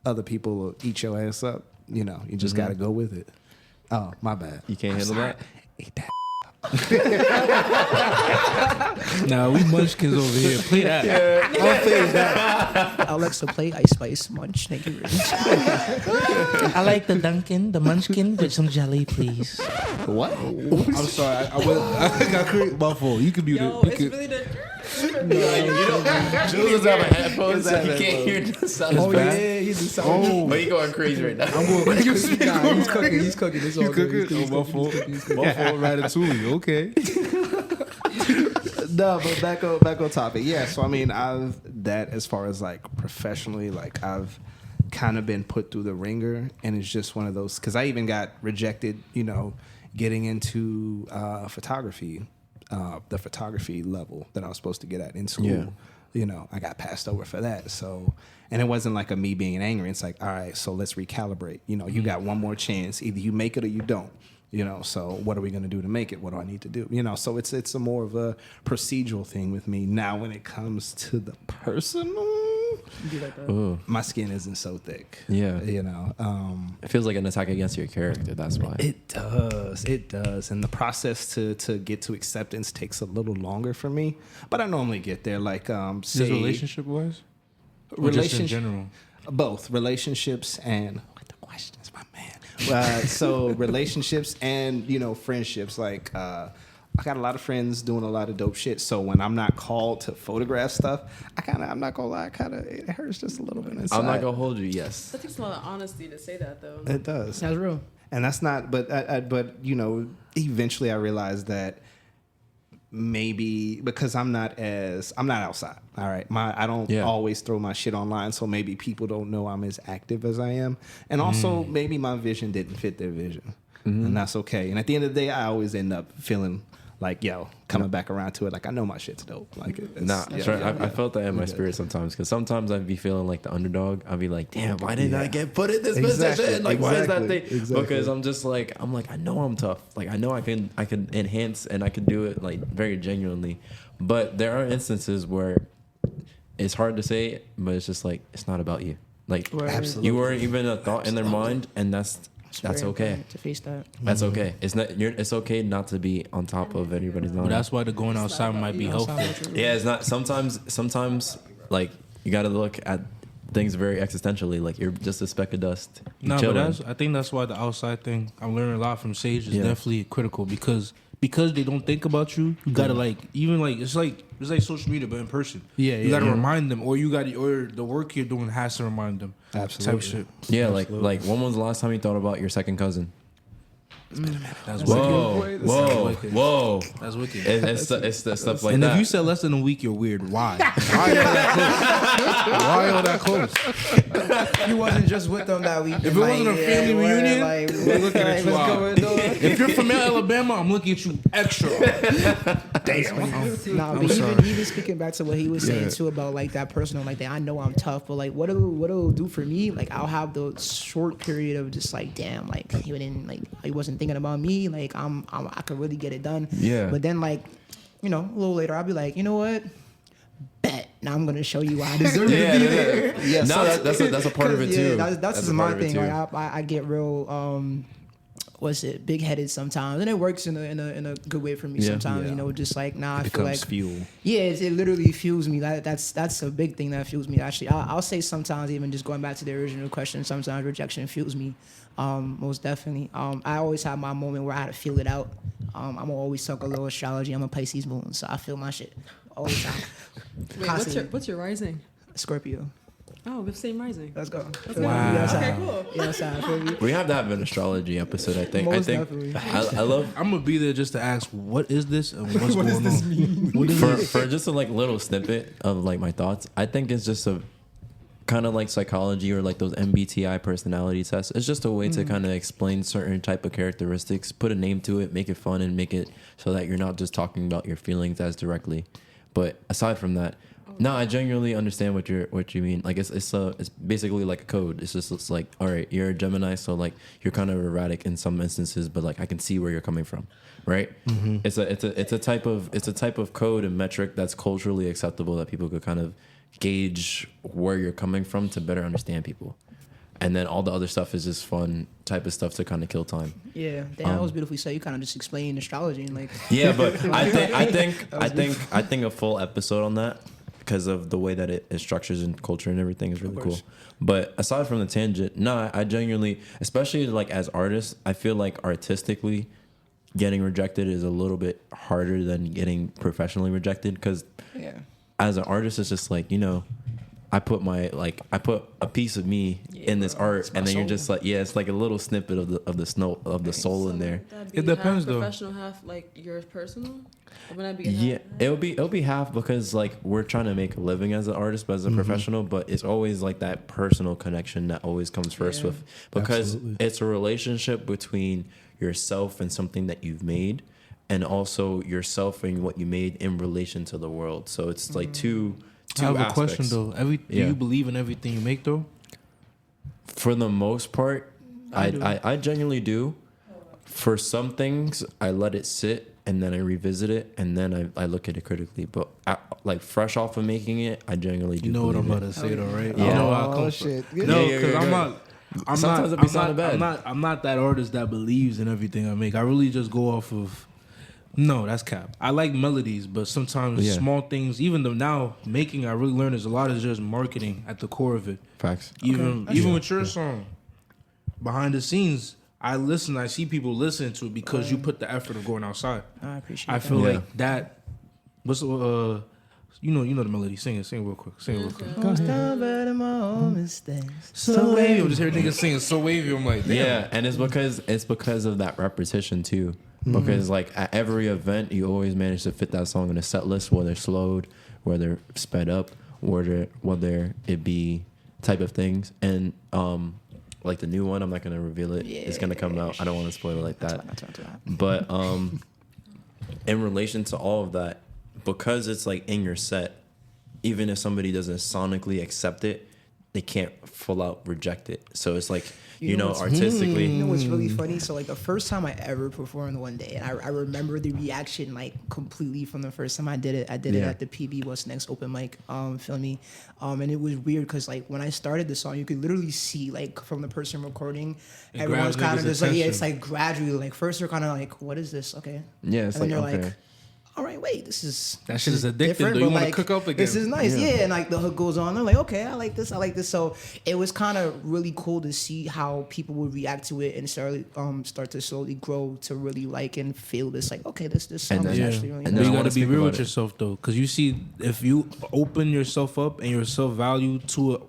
other people will eat your ass up. You just got to go with it. Oh, my bad. You can't handle that? Eat that. Nah, we munchkins over here. Play that. I'll play that. Alexa, play Ice Spice Munch. Thank you very much. I like the Dunkin', the Munchkin with some jelly, please. What? I'm sorry. I got created. My fault. You could be Yo, the. it's really the. Jules is having headphones that you can't hear the sound. Oh yeah, he's the sound. But you going crazy right now. I'm going crazy. Nah, he's cooking. He's cooking. It's all You good. cooking? Oh, my fault. My fault. Ratatouille. Okay. No, but back on topic. Yeah, so I mean, as far as like professionally, like I've kind of been put through the ringer, and it's just one of those because I even got rejected, getting into photography, the photography level that I was supposed to get at in school. Yeah. I got passed over for that. So, and it wasn't like a me being angry. It's like, all right, so let's recalibrate. You got one more chance. Either you make it or you don't. So what are we going to do to make it? What do I need to do? So it's a more of a procedural thing with me. Now, when it comes to the personal, Be like that. Ooh. my skin isn't so thick. Yeah. It It feels like an attack against your character. That's why. It does. And the process to get to acceptance takes a little longer for me. But I normally get there. Like, Just relationship wise? Or just in general? Both relationships and what the questions, my man. So relationships and friendships. Like I got a lot of friends doing a lot of dope shit. So when I'm not called to photograph stuff, I'm not gonna lie, it hurts just a little bit inside. I'm not gonna hold you. Yes. That takes a lot of honesty to say that, though. It does. That's real. And that's not, but you know, eventually I realized that maybe because I'm not outside. All right. I don't always throw my shit online. So maybe people don't know I'm as active as I am. And also maybe my vision didn't fit their vision. And that's okay. And at the end of the day, I always end up feeling like, coming back around to it. Like, I know my shit's dope. Like, I felt that in my spirit sometimes. Because sometimes I'd be feeling like the underdog. I'd be like, damn, why didn't I get put in this position? Like, why is that thing? Exactly. Because I'm just like, I know I'm tough. Like, I know I can enhance and I can do it, like, very genuinely. But there are instances where it's hard to say it, but it's just like, it's not about you. Like, you weren't even a thought in their mind, and that's okay. To face that. That's okay. It's not. It's okay not to be on top of anybody's knowledge. But that's why the going outside might be helpful. Yeah, it's not. Sometimes, like you got to look at things very existentially. Like you're just a speck of dust. No, but I think that's why the outside thing. I'm learning a lot from Sage is definitely critical because they don't think about you. You gotta it's like social media, but in person. You gotta remind them, or the work you're doing has to remind them. Absolutely. Type shit. Yeah, like when was the last time you thought about your second cousin? That's Whoa. That's wicked. It's the stuff like and that. if you said less than a week, you're weird. Why? Why all that close? You wasn't just with them that week. If it wasn't a family reunion, we're looking at you what's odd. going on? If you're from Alabama, I'm looking at you extra. Damn. Nah, but even speaking back to what he was saying too about like that personal, like that I know I'm tough, but like what it'll do for me, like I'll have the short period of just like damn, like he wasn't thinking about me, like I could really get it done. Yeah. But then like, a little later I'll be like, you know what? Bet. Now I'm gonna show you why I deserve to be there. Yeah. No, that's a part of it too. That's just my thing. Like I get real big headed sometimes, and it works in a good way for me sometimes. Just like I feel like fuel. Yeah, it literally fuels me. That's a big thing that fuels me. Actually, I'll say sometimes, even just going back to the original question, sometimes rejection fuels me. Most definitely. I always have my moment where I had to feel it out. I'm gonna always talk a little astrology. I'm a Pisces moon, so I feel my shit all the time. Wait, what's your rising? Scorpio. Oh, we have the same rising. Let's go. Wow. Okay, cool. Yeah, We have to have an astrology episode. I think. Most definitely. I love. I'm gonna be there just to ask, what is this and what's going on? For just a little snippet of like my thoughts. I think it's just a kind of like psychology or like those MBTI personality tests. It's just a way to kind of explain certain type of characteristics, put a name to it, make it fun, and make it so that you're not just talking about your feelings as directly. But aside from that, no, I genuinely understand what you mean. Like it's basically like a code. It's like, all right, you're a Gemini, so like you're kind of erratic in some instances, but like I can see where you're coming from, right? Mm-hmm. It's a type of code and metric that's culturally acceptable that people could kind of gauge where you're coming from to better understand people. And then all the other stuff is just fun type of stuff to kind of kill time. Yeah, that was beautifully said. You kind of just explained astrology and like. Yeah, but I think a full episode on that, because of the way that it structures and culture and everything, is really cool. But aside from the tangent, I genuinely, especially like as artists, I feel like artistically getting rejected is a little bit harder than getting professionally rejected, because as an artist, it's just like, I put a piece of me in this art, and then you're just like, it's like a little snippet of the soul in there. It depends though. Professional, half like yours personal. Would that be Yeah, it'll be half, because like we're trying to make a living as an artist, but as a professional, but it's always like that personal connection that always comes first with, because it's a relationship between yourself and something that you've made, and also yourself and what you made in relation to the world. So it's like two I have aspects. a question though. Do you believe in everything you make though? For the most part, I genuinely do. For some things, I let it sit and then I revisit it and then I look at it critically. But like fresh off of making it, I genuinely do. You know what I'm believe about to say though, right? Yeah. You know where I come shit. from. No, because I'm not that artist that believes in everything I make. I really just go off of. No, that's cap. I like melodies, but sometimes small things, even though now making, I really learned is a lot is just marketing at the core of it. Facts. Even with your song, behind the scenes, I see people listen to it because you put the effort of going outside. I appreciate I that. feel like that. You know the melody. Sing it real quick. Sing it real quick. I'm stunned by my own mistakes. So wavy. I'm just hearing niggas singing so wavy. I'm like, damn. Yeah, and it's because of that repetition too. Because like at every event, you always manage to fit that song in a set list, whether slowed, whether sped up, whether it be type of things. And like the new one, I'm not gonna reveal it. It's gonna come out. I don't want to spoil it like that. But in relation to all of that, because it's like in your set, even if somebody doesn't sonically accept it, they can't full out reject it. So it's like, you know artistically. You know what's really funny? So like the first time I ever performed one day, and I remember the reaction like completely from the first time I did it. I did it at the PB What's Next open mic, feel me? And it was weird because like when I started the song, you could literally see like from the person recording, everyone's kind of just like, it's like gradually, like first they're kind of like, what is this? Okay. Yeah, it's and like, then they're okay. like, all right, wait, this is That shit is addictive, different, though. You but, wanna like, cook up again. This is nice, yeah. And like the hook goes on, they're like, okay, I like this. So it was kind of really cool to see how people would react to it and start to slowly grow to really like and feel this like, okay, this song is actually really And But then you I got wanna to be speak real about with it. yourself though, because you see, if you open yourself up and your self value to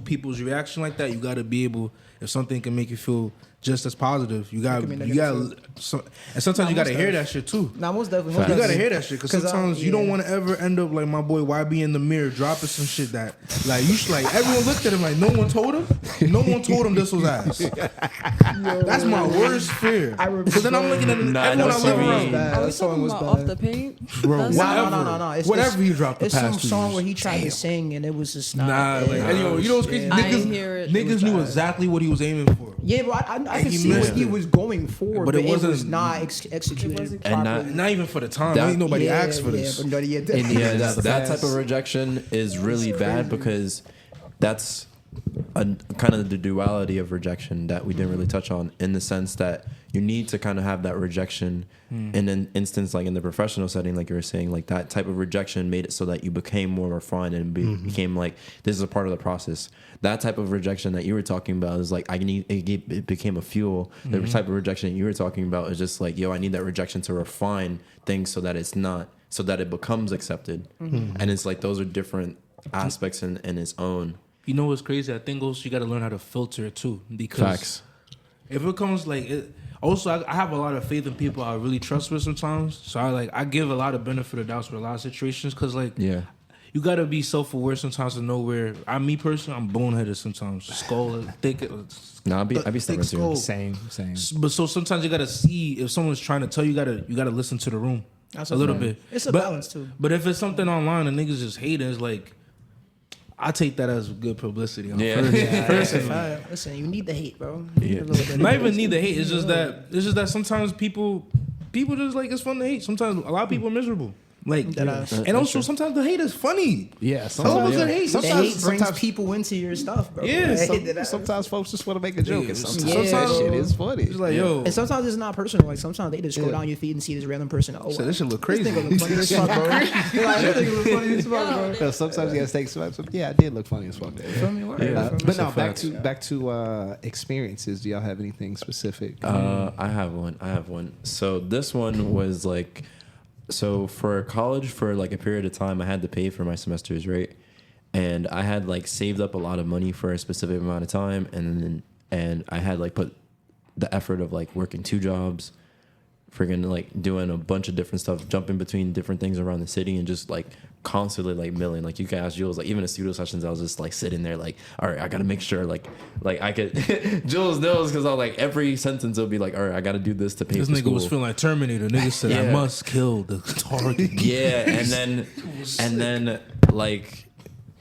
people's reaction like that, you got to be able. If something can make you feel just as positive, you got and sometimes you got to hear that shit too. Nah, most definitely. You gotta hear that shit because sometimes you don't want to ever end up like my boy YB in the mirror dropping some shit that like you should like everyone looked at him like no one told him this was ass. That's my worst fear. Because then I'm looking at everyone I live around. Are we talking about Off the Paint? Bro, No. It's whatever he dropped the it's past some 2 song years. where he tried to sing and it was just not. Nah, like and yo, you know what's crazy? I ain't hear it. Niggas knew exactly what he was aiming for. Yeah, but I And could he see what missed he it. was going for, But but it it was wasn't- not executed wasn't And properly. Not even for the time. Ain't nobody asked for this. But no, yeah, Yeah, that type of rejection is really bad because that's kind of the duality of rejection that we didn't really touch on, in the sense that you need to kind of have that rejection in an instance like in the professional setting, like you were saying, like that type of rejection made it so that you became more refined and became like, this is a part of the process. That type of rejection that you were talking about is like, it became a fuel. The type of rejection that you were talking about is just like, yo, I need that rejection to refine things so that it's not, so that it becomes accepted. And it's like, those are different aspects in its own. You know what's crazy? I think also you got to learn how to filter it too. Because Facts. if it comes like it, also I have a lot of faith in people I really trust with sometimes. So I give a lot of benefit of doubts for a lot of situations because like you got to be self-aware sometimes to know where me personally, I'm boneheaded sometimes. Skull thick. No, I'd be stubborn too. Same. But so sometimes you got to see if someone's trying to tell you, you got to listen to the room. That's a little bit. It's a balance too. But if it's something online and niggas just hate it, it's like I take that as good publicity. Listen, you need the hate, bro. Not even need the hate. It's just that sometimes people just like it's fun to hate. Sometimes a lot of people are miserable. Like, and also sometimes the hate is funny. Yeah, Sometimes the hate. The hate brings sometimes people into your stuff, bro. Yeah, sometimes folks just want to make a joke, and sometimes Yeah. that shit is funny. It's like, yo, And sometimes it's not personal. Like sometimes they just scroll down your feed and see this random person. Oh, so this shit look crazy. This nigga look funny as fuck, bro. Like, this nigga look funny as fuck, bro. No, sometimes you gotta take some. Yeah, I did look funny as fuck. Feel me? Word. But no, That's a back to experiences. Do y'all have anything specific? I have one. So this one was like, so for college, for like a period of time, I had to pay for my semesters, right? And I had like saved up a lot of money for a specific amount of time, and I had like put the effort of like working 2 jobs, freaking like doing a bunch of different stuff, jumping between different things around the city, and just like constantly like milling. Like you can ask Jules, like even in studio sessions, I was just like sitting there like, all right, I gotta make sure like I could. Jules knows because I like every sentence will be like, all right, I gotta do this to pay This for nigga school. was feeling like Terminator. Nigga said, I must kill the target. Yeah, and then like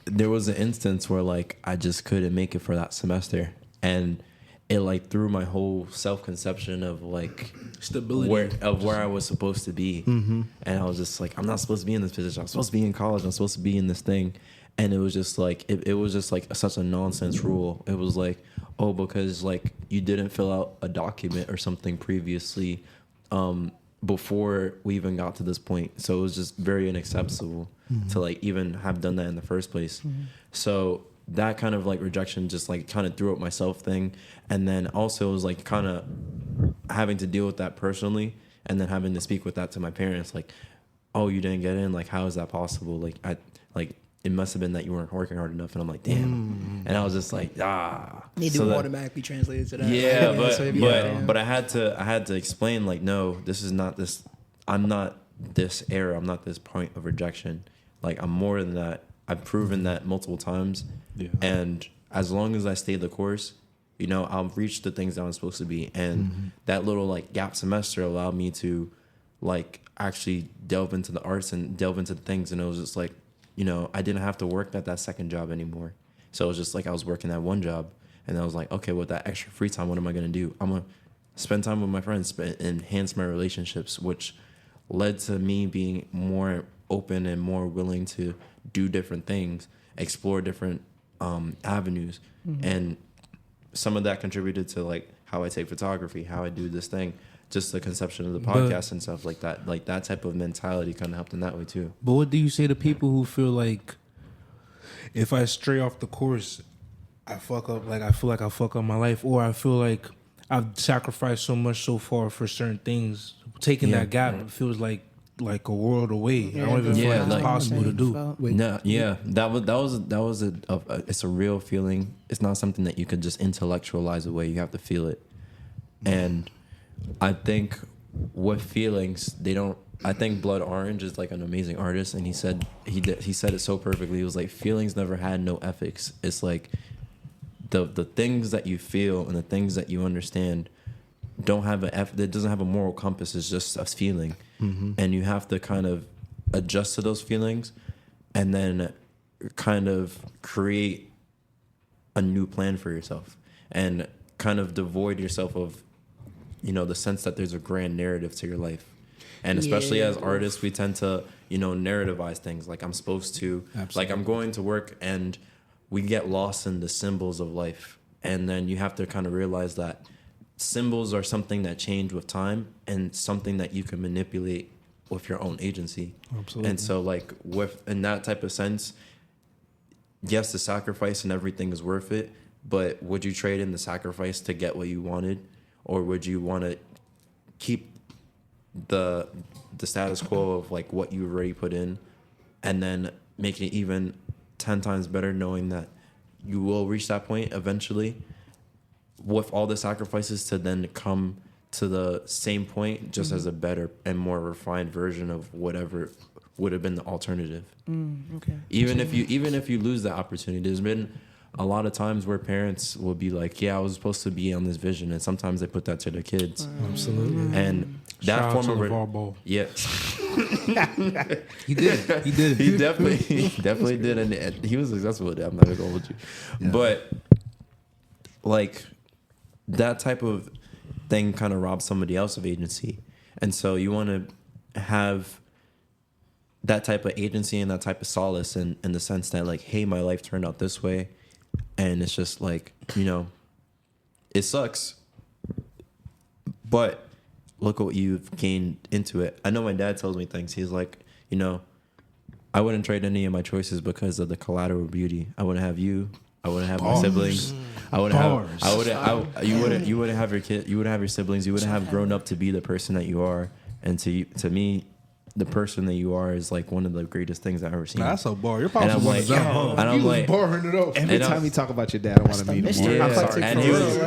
there was an instance where like I just couldn't make it for that semester, and it like threw my whole self-conception of like Stability. where I was supposed to be. And I was just like, I'm not supposed to be in this position. I'm supposed to be in college. I'm supposed to be in this thing. And it was just like it was just like such a nonsense rule. It was like, oh, because like you didn't fill out a document or something previously before we even got to this point. So it was just very unacceptable to like even have done that in the first place. So that kind of like rejection just like kind of threw up my self thing. And then also it was like kind of having to deal with that personally, and then having to speak with that to my parents. Like oh, you didn't get in, like how is that possible? Like it must have been that you weren't working hard enough. And I'm like, damn. And I was just like, They do automatically translate to that. Yeah, Like, but I had to explain, like, no, this is not this. I'm not this era. I'm not this point of rejection. Like, I'm more than that. I've proven that multiple times. Yeah. And as long as I stay the course, you know, I'll reach the things that I'm supposed to be. And that little like gap semester allowed me to like actually delve into the arts and delve into the things. And it was just like, you know, I didn't have to work at that second job anymore. So it was just like I was working that one job. And I was like, okay, with that extra free time, what am I going to do? I'm going to spend time with my friends, enhance my relationships, which led to me being more open and more willing to do different things, explore different avenues. And some of that contributed to like how I take photography, how I do this thing, just the conception of the podcast and stuff like that. Like that type of mentality kind of helped in that way too. But what do you say to people who feel like if I stray off the course, I fuck up, like I feel like I fuck up my life, or I feel like I've sacrificed so much so far for certain things. Taking that gap feels like a world away. I don't even feel like it's possible to do. No, yeah, that was it's a real feeling. It's not something that you could just intellectualize away. You have to feel it. And I think with feelings, I think Blood Orange is like an amazing artist, and he said it so perfectly. He was like, feelings never had no ethics. It's like the things that you feel and the things that you understand don't have it doesn't have a moral compass. It's just a feeling. And you have to kind of adjust to those feelings and then kind of create a new plan for yourself and kind of devoid yourself of, you know, the sense that there's a grand narrative to your life. And especially as artists, we tend to, you know, narrativize things. Like I'm supposed to, like I'm going to work, and we get lost in the symbols of life. And then you have to kind of realize that symbols are something that change with time and something that you can manipulate with your own agency. Absolutely. And so like in that type of sense, yes, the sacrifice and everything is worth it, but would you trade in the sacrifice to get what you wanted? Or would you want to keep the status quo of like what you already put in and then make it even 10 times better, knowing that you will reach that point eventually with all the sacrifices to then come to the same point just as a better and more refined version of whatever would have been the alternative. Okay. Even if you lose that opportunity, there's been a lot of times where parents will be like, yeah, I was supposed to be on this vision, and sometimes they put that to their kids. Absolutely. And that Shout form out to of LeVar Ball. yeah, He did. he definitely did, and he was successful with it. I'm not gonna hold you, but like that type of thing kind of robs somebody else of agency, and so you want to have that type of agency and that type of solace in the sense that like, hey, my life turned out this way, and it's just like, you know, it sucks, but look what you've gained into it. I know my dad tells me things. He's like, you know, I wouldn't trade any of my choices because of the collateral beauty. I wouldn't have you. I wouldn't have my siblings. I wouldn't have. You wouldn't have your kid. You wouldn't have your siblings. You wouldn't have grown up to be the person that you are. And to me, the person that you are is like one of the greatest things I've ever seen. That's a bar. Your And pops I'm was like, on and I'm like, barring it up. Every time you talk about your dad, I want to meet him more. and he was,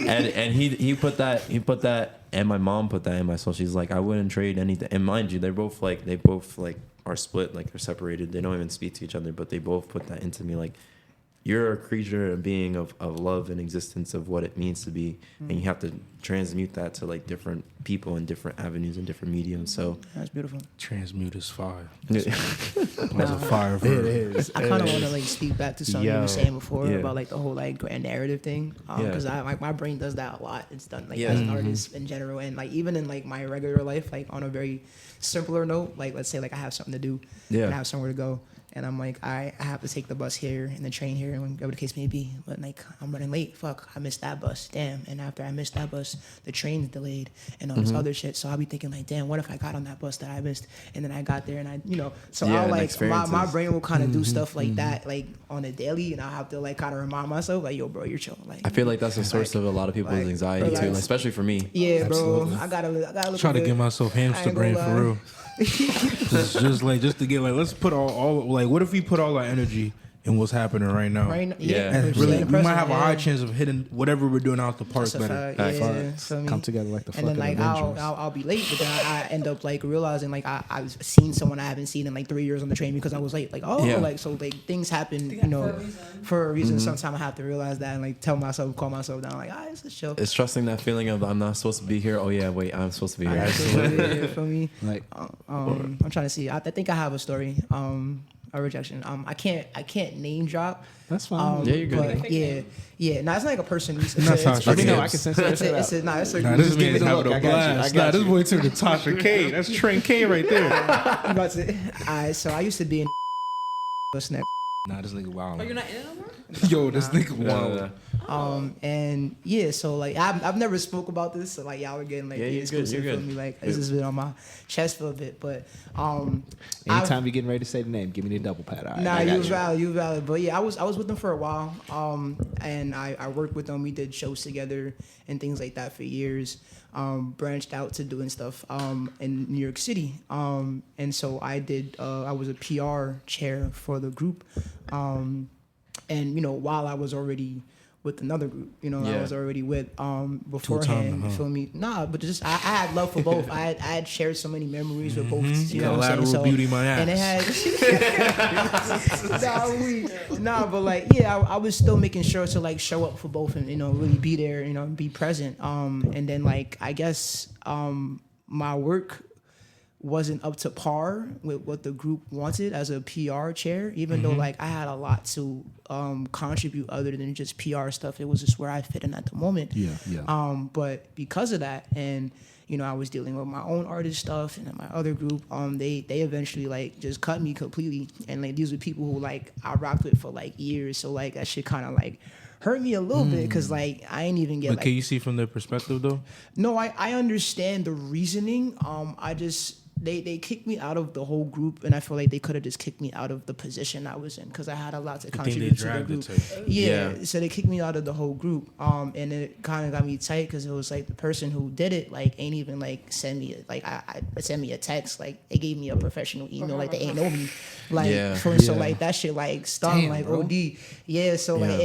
and he put that, and my mom put that in my soul. She's like, I wouldn't trade anything. And mind you, they both are split, like they're separated. They don't even speak to each other, but they both put that into me, like, you're a creature, a being of love and existence of what it means to be, and you have to transmute that to like different people and different avenues and different mediums. So That's beautiful. Transmute is fire. yeah. That's a fire It verb. is. I kind of want to like speak back to something you were saying before Yeah. about like the whole like grand narrative thing, because I like my brain does that a lot. It's done like as an artist in general, and like even in like my regular life, like on a very simpler note, like let's say like I have something to do, and I have somewhere to go. And I'm like, I have to take the bus here and the train here and whatever the case may be. But like, I'm running late. Fuck, I missed that bus. Damn. And after I missed that bus, the train's delayed and all this other shit. So I'll be thinking like, damn, what if I got on that bus that I missed? And then I got there and I, you know, so I'll like, my brain will kind of do stuff like that, like on a daily. And I'll have to like kind of remind myself like, yo, bro, you're chill. Like, I feel like that's a source of a lot of people's anxiety too, especially for me. yeah, bro, I gotta look Try to good. give myself I hamster ain't brain gonna for lie. real. just to get like, let's put all like, what if we put all our energy in what's happening right now? Right now, Yeah. And it's really, in the we might present, have a high chance of hitting whatever we're doing out the park That's a better. fact, yeah, Facts. feel me? Come together like the And fucking then like Avengers. I'll be late, but then I end up like realizing like I've seen someone I haven't seen in like 3 years on the train because I was late. Like Yeah. like so like things happen, you know, for a reason. Sometimes I have to realize that and like tell myself, calm myself down, like it's a chill. It's trusting that feeling of I'm not supposed to be here. Oh yeah, wait, I'm supposed to be here. Yeah, feel me? Like, I'm trying to see. I think I have a story. A rejection. I can't name drop. that's fine. Yeah, you're good. But yeah. No, it's not like a person. It's, Not it's, Tasha it's, Let me know. Gibbs. I can censor it's, it it's, out. it's, nah, it's a, Nah, this Just give man me the having look. a I got you. I blast. got Nah, this you. boy took the Tasha K. That's Trent K right there. I'm about to. Alright, so I used to be in snack. Nah, this nigga wild. Oh, you're not in it no more? Yo, this nigga No, wild. no, no. And yeah, so like I've never spoke about this, so like y'all were getting like Yeah, the you're good, exclusive you're for good. me. Like this has been on my chest for a bit, but Anytime you're getting ready to say the name, give me the double pat. All right, Nah, I got you valid. But yeah, I was with them for a while. And I worked with them. We did shows together and things like that for years. Branched out to doing stuff in New York City. And so I was a PR chair for the group. And you know, while I was already with another group, you know, I Yeah. was already with beforehand. You feel me? Nah, but just I had love for both. I had shared so many memories with both. You know what I'm saying? Collateral beauty my ass. And it had but like yeah, I was still making sure to like show up for both and you know really be there, you know, be present. And then like I guess my work wasn't up to par with what the group wanted as a PR chair, even though like I had a lot to contribute other than just PR stuff. It was just where I fit in at the moment. Yeah. But because of that, and you know, I was dealing with my own artist stuff and then my other group, they eventually like just cut me completely. And like these were people who like I rocked with for like years. So like that shit kind of like hurt me a little bit because like I ain't even get But like. can you see from their perspective though? No, I understand the reasoning. I just they kicked me out of the whole group, and I feel like they could have just kicked me out of the position I was in because I had a lot to think they contribute to the dragged it group. to Yeah, Yeah. so they kicked me out of the whole group, and it kind of got me tight because it was like the person who did it like ain't even like send me I send me a text like they gave me a professional email like they ain't know me like Yeah. so like that shit like stung Damn, like bro. OD. Yeah, so like Yeah.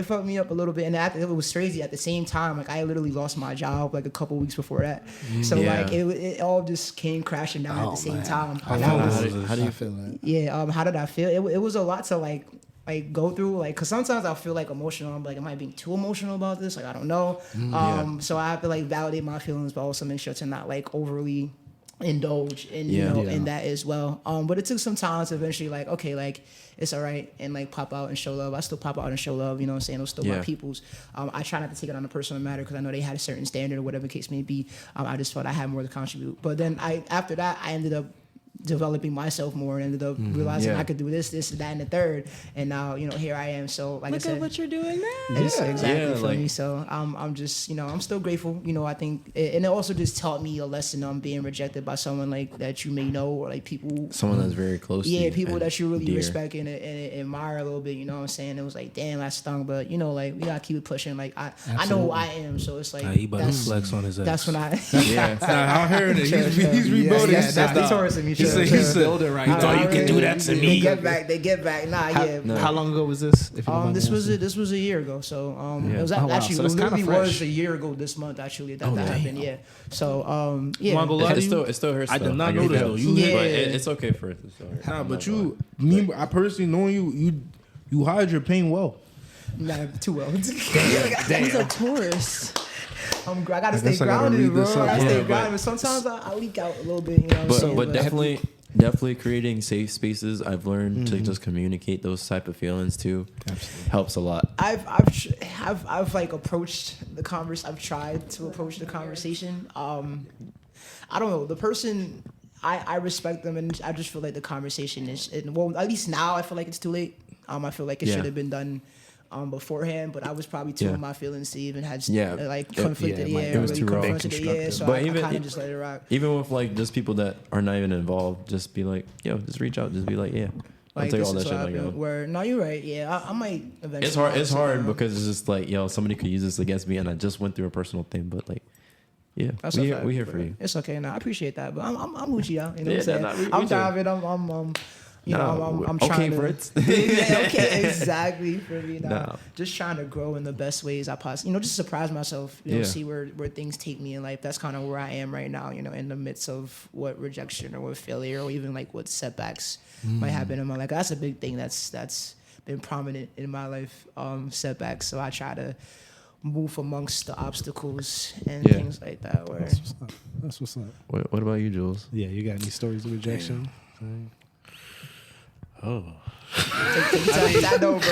it fucked me up a little bit, and it was crazy at the same time. Like I literally lost my job like a couple weeks before that, so Yeah. like it all just came crashing down at the same time. How And I was- do you feel that? yeah, how did I feel? It was a lot to like go through, like, cause sometimes I feel like emotional. I'm like, am I being too emotional about this? Like, I don't know. So I have to like validate my feelings, but also make sure to not like overly indulge in you Yeah. know Yeah. in that as well. But it took some time to eventually like, okay, like it's all right, and like pop out and show love. I still pop out and show love. You know what I'm saying? Those still my Yeah. peoples. I try not to take it on a personal matter because I know they had a certain standard or whatever the case may be. I just felt I had more to contribute. But then after that I ended up developing myself more and ended up realizing Yeah. I could do this, that, and the third. And now, you know, here I am. So like I Look said, at what you're doing now. exactly Yeah, for like- me. So I'm just, you know, I'm still grateful. You know, I think, and it also just taught me a lesson on being rejected by someone like that you may know, or like people. Someone that's very close to you. Yeah, people and that you really dear. respect and admire a little bit. You know what I'm saying? It was like, damn, that stung, but you know, like we gotta keep it pushing. Like I know who I am, so it's like Nah, he about to that's flex on his ass. that's when I. Yeah. Nah, I'm hearing it. Chill, He's chill. rebuilding Yeah, his that's the style. Taurus in me. He Chill, said, chill. right You thought you could do that to They me? get back. Nah, yeah. No. How long ago was this? If you don't mind This me was asking? this was a year ago. So Yeah. it was Oh, wow. actually So it that's kinda literally fresh. was a year ago this month actually that damn. happened. Yeah. So yeah. Am I gonna lie to you? It still hurts. I did though. not give know this that. though. You Yeah. But it's okay for it to still hurt. Nah, I'm but not gonna you, me, I personally knowing you hide your pain well. Nah, too well. He's a tourist. I gotta stay guess I gotta grounded, read bro. this I up. gotta Yeah, stay but- grounded. But sometimes I leak out a little bit. You know what I'm But saying? but definitely creating safe spaces. I've learned to just communicate those type of feelings too. Absolutely. Helps a lot. I've like approached the I've tried to approach the conversation. I don't know the person. I respect them, and I just feel like the conversation is well. At least now, I feel like it's too late. I feel like it Yeah. should have been done beforehand, but I was probably too Yeah. in my feelings to even had Yeah. like Yeah, conflicted. it might- Yeah, it was really too raw. confronted it. Yeah, so But I even- kind of just let it rock. Even with like just people that are not even involved, just be like, yo, just reach out. Just be like, yeah. I'll Like take this all that is shit. what Like, happened. yo. Where no, you're right. Yeah, I might eventually. It's hard. It's hard honestly, because it's just like, yo, somebody could use this against me, and I just went through a personal thing, but like, Yeah, That's we a here, fact, we here but for you. It's okay. Nah, I appreciate that, but I'm with you out. You know Yeah, what I'm saying? nah, we I'm too. diving. You know, I'm okay, trying to. Fritz. Yeah, okay, exactly for me. Nah. Nah. Just trying to grow in the best ways I possibly, just surprise myself. Yeah. See where things take me in life. That's kind of where I am right now. In the midst of what rejection or what failure or even like what setbacks might happen in my life. That's a big thing. That's been prominent in my life. Setbacks. So I try to move amongst the obstacles and things like that. Where That's what's up. What about you, Jules? Yeah, you got any stories of rejection? Oh, I know, bro.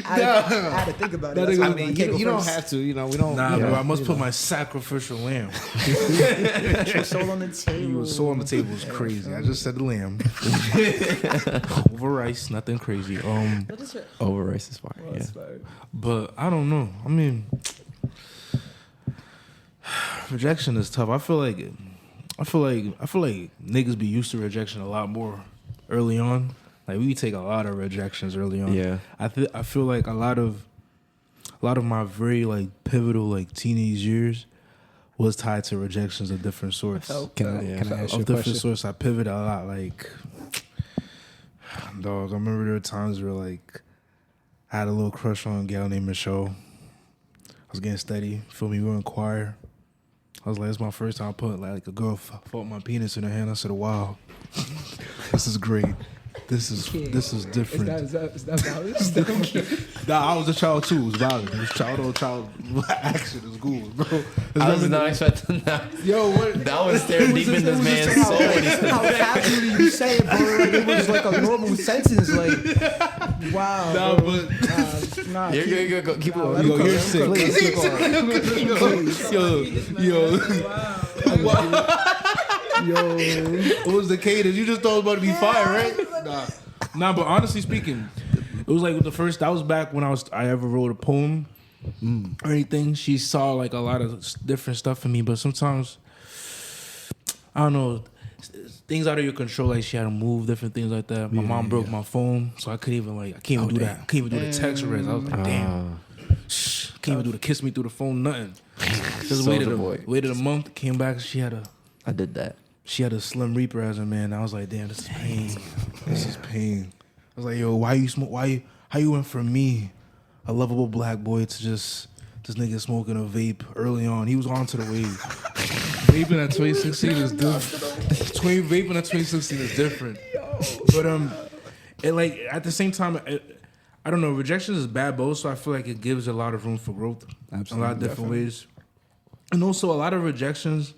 I had to think about it. That's why I mean, can't go you don't first. have to. We don't. nah, you know, bro. I must put my sacrificial lamb. Soul on the table. You was so on the table is crazy. I just said the lamb. Over rice, nothing crazy. What is your Over rice is fire. Yeah. But I don't know. I mean, rejection is tough. I feel like niggas be used to rejection a lot more early on. Like we take a lot of rejections early on. Yeah. I feel like a lot of my very like pivotal like teenage years was tied to rejections of different sorts. Can I ask you a Of different question? sorts, I pivoted a lot. Like, dog, I remember there were times where like I had a little crush on a gal named Michelle. I was getting steady. Feel me? We were in choir. I was like, it's my first time putting like a girl felt my penis in her hand. I said, wow, this is great. This is different. Is that valid? Nah, I was a child too. It was valid. It was child action. It was cool, bro. I was not expecting that. Yo, what? That was staring deep in this man's soul. when he said How casually you say it, bro. Like it was like a normal sentence. Like, wow. Nah, bro. but Nah, You're good. Keep on. yo, you're sick. Yo, it was the cadence. You just thought it was about to be fire, right? Nah, but honestly speaking, it was like the first. That was back when I ever wrote a poem or anything. She saw like a lot of different stuff in me, but sometimes I don't know, things out of your control. Like she had to move different things like that. My mom broke my phone, so I can't even do that. I can't even do the text res. I was like, damn. Can't even do the kiss me through the phone. Nothing. Just Soldier boy. waited a month. Came back. I did that. She had a Slim Reaper as a man. I was like, damn, this is pain. This is pain. I was like, yo, why you smoke? How you went from me, a lovable black boy, to just this nigga smoking a vape early on? He was on to the wave. Vaping at 2016 is different. Vaping at 2016 is different. But it like at the same time, I don't know. Rejection is bad both, so I feel like it gives a lot of room for growth. Absolutely. A lot of different ways, and also a lot of rejections.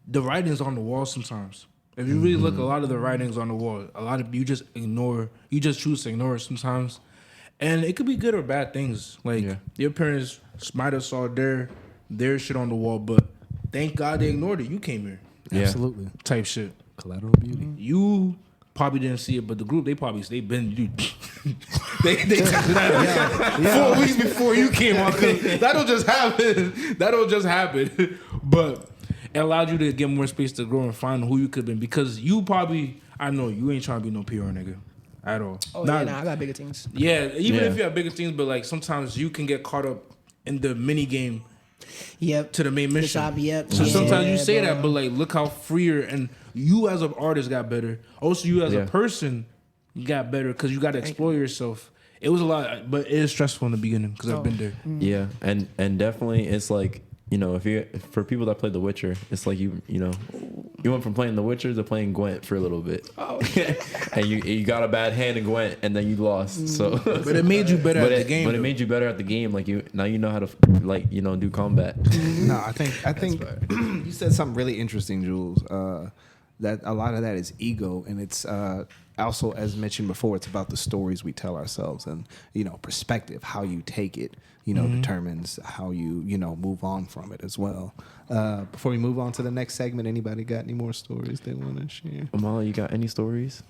The writing's on the wall sometimes. If you really look, a lot of the writing's on the wall. A lot of you just choose to ignore it sometimes. And it could be good or bad things. Like your parents might have saw their shit on the wall, but thank God they ignored it. You came here. Yeah. Absolutely. Type shit. Collateral beauty. You probably didn't see it, but the group, they been they 4 weeks before you came on. That'll just happen. But it allowed you to get more space to grow and find who you could have been, because you probably, I know you ain't trying to be no PR nigga at all. Oh, I got bigger things. Yeah, even if you have bigger things, but like sometimes you can get caught up in the mini game. Yep. To the main mission. Yep. So sometimes you say bro. that, but like look how freer, and you as an artist got better. Also, you as a person got better because you got to explore yourself. It was a lot, but it is stressful in the beginning because I've been there. Yeah, and definitely it's like, you know, for people that play The Witcher, it's like you went from playing The Witcher to playing Gwent for a little bit. Oh, and you got a bad hand in Gwent, and then you lost. So, but it made you better at the game. But it made you better at the game. Like now you know how to do combat. No, I think you said something really interesting, Jules. That a lot of that is ego, and it's also, as mentioned before, it's about the stories we tell ourselves, and perspective, how you take it. Determines how you move on from it as well. Before we move on to the next segment, anybody got any more stories they want to share? Amala, you got any stories?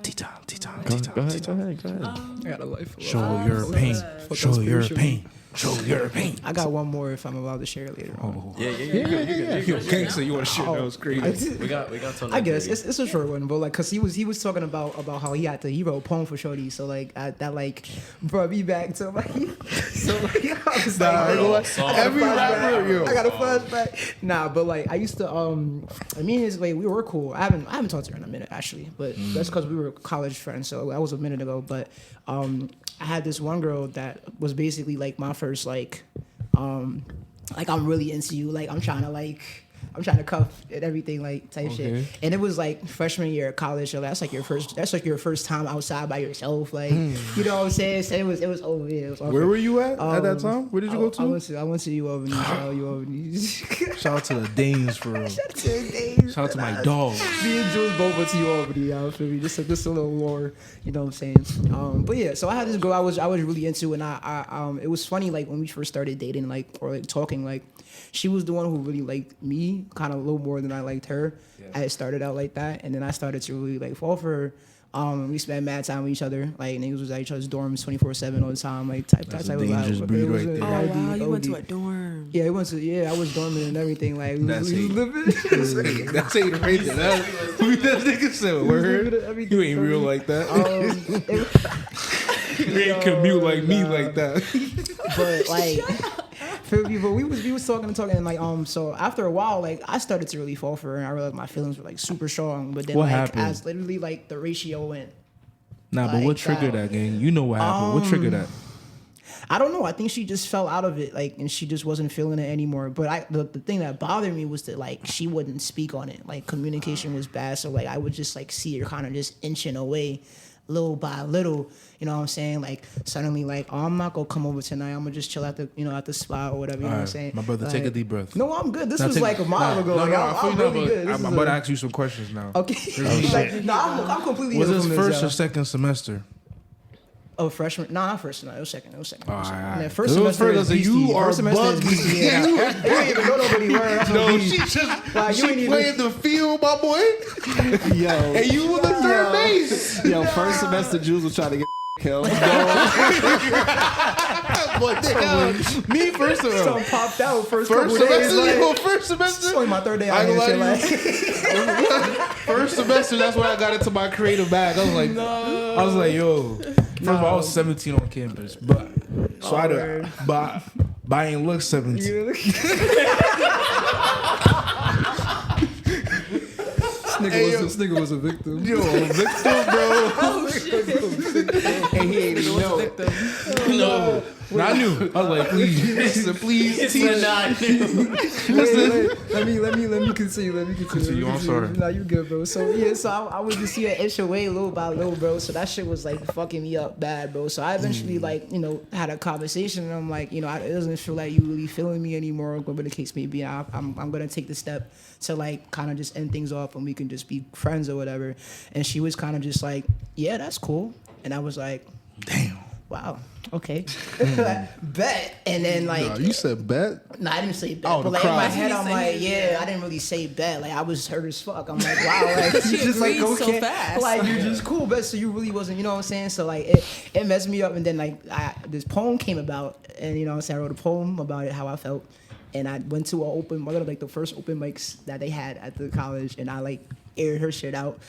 T-Time. Go ahead. I got a life. Show your pain. Show your pain. Show your pain. I got one more if I'm allowed to share later on. Yeah. You're a gangster. You want to shit? That was crazy. We got till I guess 9:30. it's a short one, but like, cause he was talking about how he wrote a poem for Shorty, so like that like brought me back to like I was like, Every rapper, yo. I got a flashback. Nah, but like I used to I mean it's like we were cool. I haven't talked to her in a minute actually, but that's because we were college friends, so that was a minute ago. But I had this one girl that was basically like my first like I'm really into you, like I'm trying to cuff and everything like type shit. And it was like freshman year of college, so that's like your first time outside by yourself, like you know what I'm saying? So it was it was awful. Where were you at that time? Where did you go to? I went to U Albany. Shout out to the Danes for real. Shout out to the Danes. Shout out to my dog. Me and Jules both went to U Albany. You feel me? Just a little lore, you know what I'm saying? But yeah, so I had this girl I was really into, and I it was funny like when we first started dating, like or like talking, like she was the one who really liked me, kind of a little more than I liked her. Yeah. I started out like that, and then I started to really like fall for her. We spent mad time with each other. Like niggas was at each other's dorms 24/7 all the time. Like type That's of a dangerous breed right there. Oh wow, you went to a dorm. Yeah, I was dorming and everything. Like That's we it. living. That's it right there. That nigga said, word. You ain't real like that. You ain't commute like me like that. But like. But we was talking and like so after a while like I started to really fall for her and I realized my feelings were like super strong, but then What like happened? as literally like the ratio went. Nah, but Like, what triggered that, gang? You know what happened. What triggered that? I don't know. I think she just fell out of it, like, and she just wasn't feeling it anymore. But the thing that bothered me was that like she wouldn't speak on it. Like communication was bad, so like I would just like see her kind of just inching away, little by little. You know what I'm saying? Like suddenly, like, oh, I'm not gonna come over tonight. I'm gonna just chill at the spot or whatever. You know what I'm saying? My brother, like, take a deep breath. No, I'm good. This Now was take- like a mile ago. Like, I feel I'm you really but good. This I'm is about to a- ask you some questions now. Okay. Like, nah, I'm completely Was good this from first yo. or second semester? Oh, freshman? No, not freshman. It was second. All And right. then first It was semester first, is you beastie. are First semester is bugging. beastie. Yeah, you ain't even go nobody word. That's No, no, she just Like, you ain't she even- played the field, my boy. Yo, And you were the third base. yo, first semester Jules was trying to get killed. But me first semester. something popped out first First couple days. semester, Like, first semester. it's only my third day I out ain't here. gonna Shit, lie like, First semester, that's when I got into my creative bag. I was like, yo. First of all, I was 17 on campus, but so I word. don't, but I ain't look 17. This nigga was a victim. yo, victim, bro. And he ain't even know it. No, I knew. I was like, please. Listen, please teach. let me continue. Continue, I'm sorry. Nah, you good, bro. So yeah, so I would just see her inch away little by little, bro. So that shit was like fucking me up bad, bro. So I eventually like, had a conversation and I'm like, it doesn't feel like you really feeling me anymore, whatever the case may be. I'm gonna take the step to like kind of just end things off and we can just be friends or whatever. And she was kind of just like, yeah, that's cool. And I was like, Damn. wow, okay, bet. And then like, Nah, you said bet. no, I didn't say bet, Oh, but the like in my crowd. head, I'm He like, said- yeah, I didn't really say bet. Like I was hurt as fuck. I'm like, wow, like She you just like agreed so okay, fast. like you're just cool, bet. So you really wasn't, you know what I'm saying? So like it messed me up, and then like this poem came about, and you know what I'm saying, I wrote a poem about it, how I felt, and I went to like the first open mics that they had at the college, and I like aired her shit out.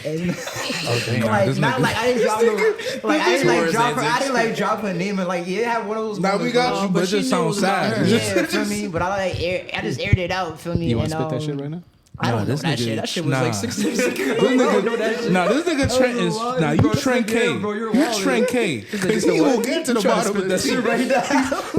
And damn. like This not nigga- like I didn't drop no, like I didn't like Towards drop her. that I didn't like drop her name and like yeah, have one of those. Now we moments, got bro. you, but it she just knew it sounds was about sad. her. Yeah, feel me? But I just aired it out, feel me? You want and, to spit that shit right now? I don't know this that nigga- shit. That shit was nah. like 6 years ago. I don't know that shit. Nah, this nigga Trent is. wild, Nah, bro. you Trent K. Yeah, bro, you're You wild. Trent K. Cause he will get to the bottom of That the shit right now.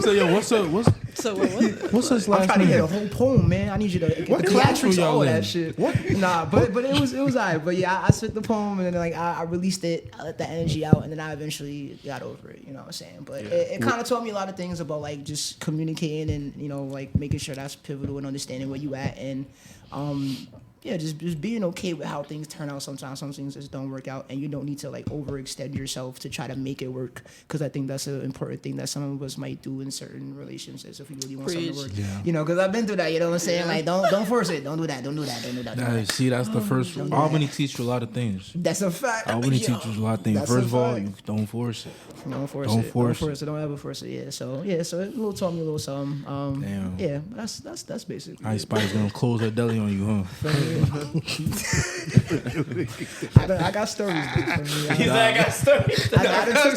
So yo, what's So what was it? what's his I'm last trying to hit a name? whole poem, man. I need you to get What the class were theatrics, y'all all in? that shit. Nah, but it was alright. But yeah, I spit the poem and then like I released it. I let the energy out, and then I eventually got over it. You know what I'm saying? But it kind of taught me a lot of things about like just communicating and like making sure that's pivotal and understanding where you at and just being okay with how things turn out. Sometimes some things just don't work out, and you don't need to like overextend yourself to try to make it work. Because I think that's an important thing that some of us might do in certain relationships if we really want something to work. Yeah. You know, because I've been through that. You know what I'm saying? Like, don't force it. Don't do that. Don't do that. Don't do that. Don't do Nah, that. see, that's the first. Albany teach you a lot of things. That's a fact. Albany Yo, teaches you a lot of things. that's First a of all, fact. you don't force it. Don't force Don't it. force Don't force it. Don't ever force it. Yeah. So a little taught me a little something. Damn. Yeah. That's basically. Ice it. Spice gonna close her deli on you, huh? I got stories. Dude, for me. I got stories. I done took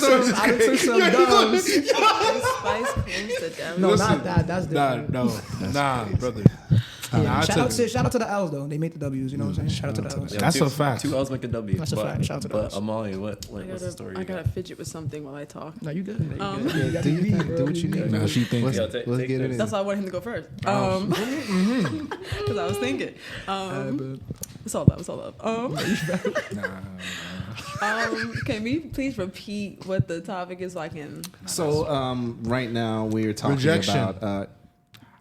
some dubs. Spice closed the deli. No, not that. That's different. Nah, brother. Yeah, Nah, I shout out to the L's though. They make the W's. You know what I'm saying? Shout out to the L's. That's a fact. 2 L's make a W. That's a fact. Shout out to But those. Amali, what's the story? I you gotta got? fidget with something while I talk. No, you good. Do what you need. Nah, she thinking. Yeah, Let's take get it this. in. That's why I wanted him to go first. Because I was thinking. It's all love. It's all love. Can we please repeat what the topic is so I can? So right now we're talking Rejection. about.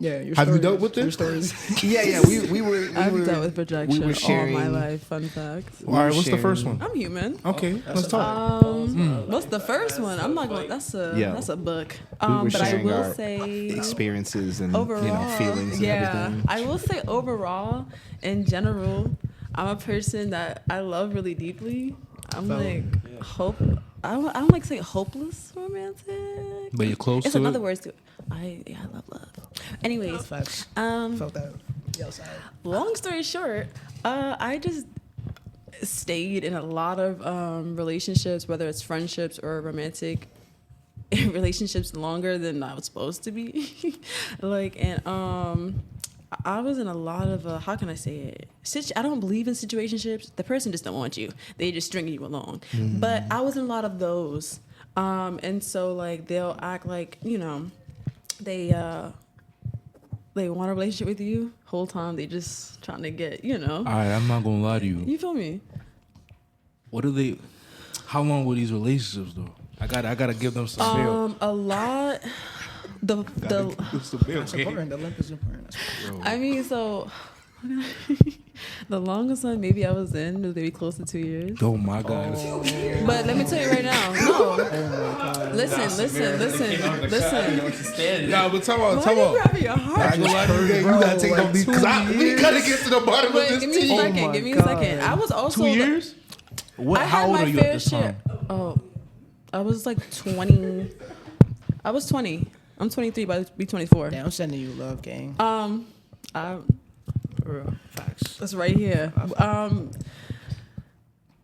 Yeah. Your Have you stories. dealt with Your this? stories. Yeah. We were. I've dealt with rejection were all sharing- my life. Fun facts. All right, what's the first sharing- one? I'm human. Okay, let's talk. What's the first one? I'm not going. That's a book. We were But I sharing will our say experiences and overall, feelings and everything. I will say overall, in general, I'm a person that I love really deeply. I'm like hope. I don't like saying hopeless romantic. But you're close It's to another it. word to it. I love love. Anyways, Facts. Felt that. Yeah, outside. long story short, I just stayed in a lot of relationships, whether it's friendships or romantic relationships, longer than I was supposed to be. I was in a lot of how can I say it? I don't believe in situationships. The person just don't want you. They just stringing you along. But I was in a lot of those, and so like they'll act like they want a relationship with you. Whole time they just trying to get All right, I'm not gonna lie to you. You feel me? What are they? How long were these relationships though? I gotta give them some bill. A lot. The That's important. The length is important. I mean, so the longest one maybe I was in was maybe close to 2 years. Oh my god. But let me tell you right now, no. Listen. Nah, but talk Why about. are you grabbing your heart? You gotta take on these because we gotta get to the bottom Wait, of give this me a team. second. Give me a second. I was also 2 years. What? I How had old my are you fair at this share. time? Oh, I was like 20. I was 20. I'm 23, but I'll be 24. Damn, I'm sending you love, gang. I, For real. Facts. That's right here.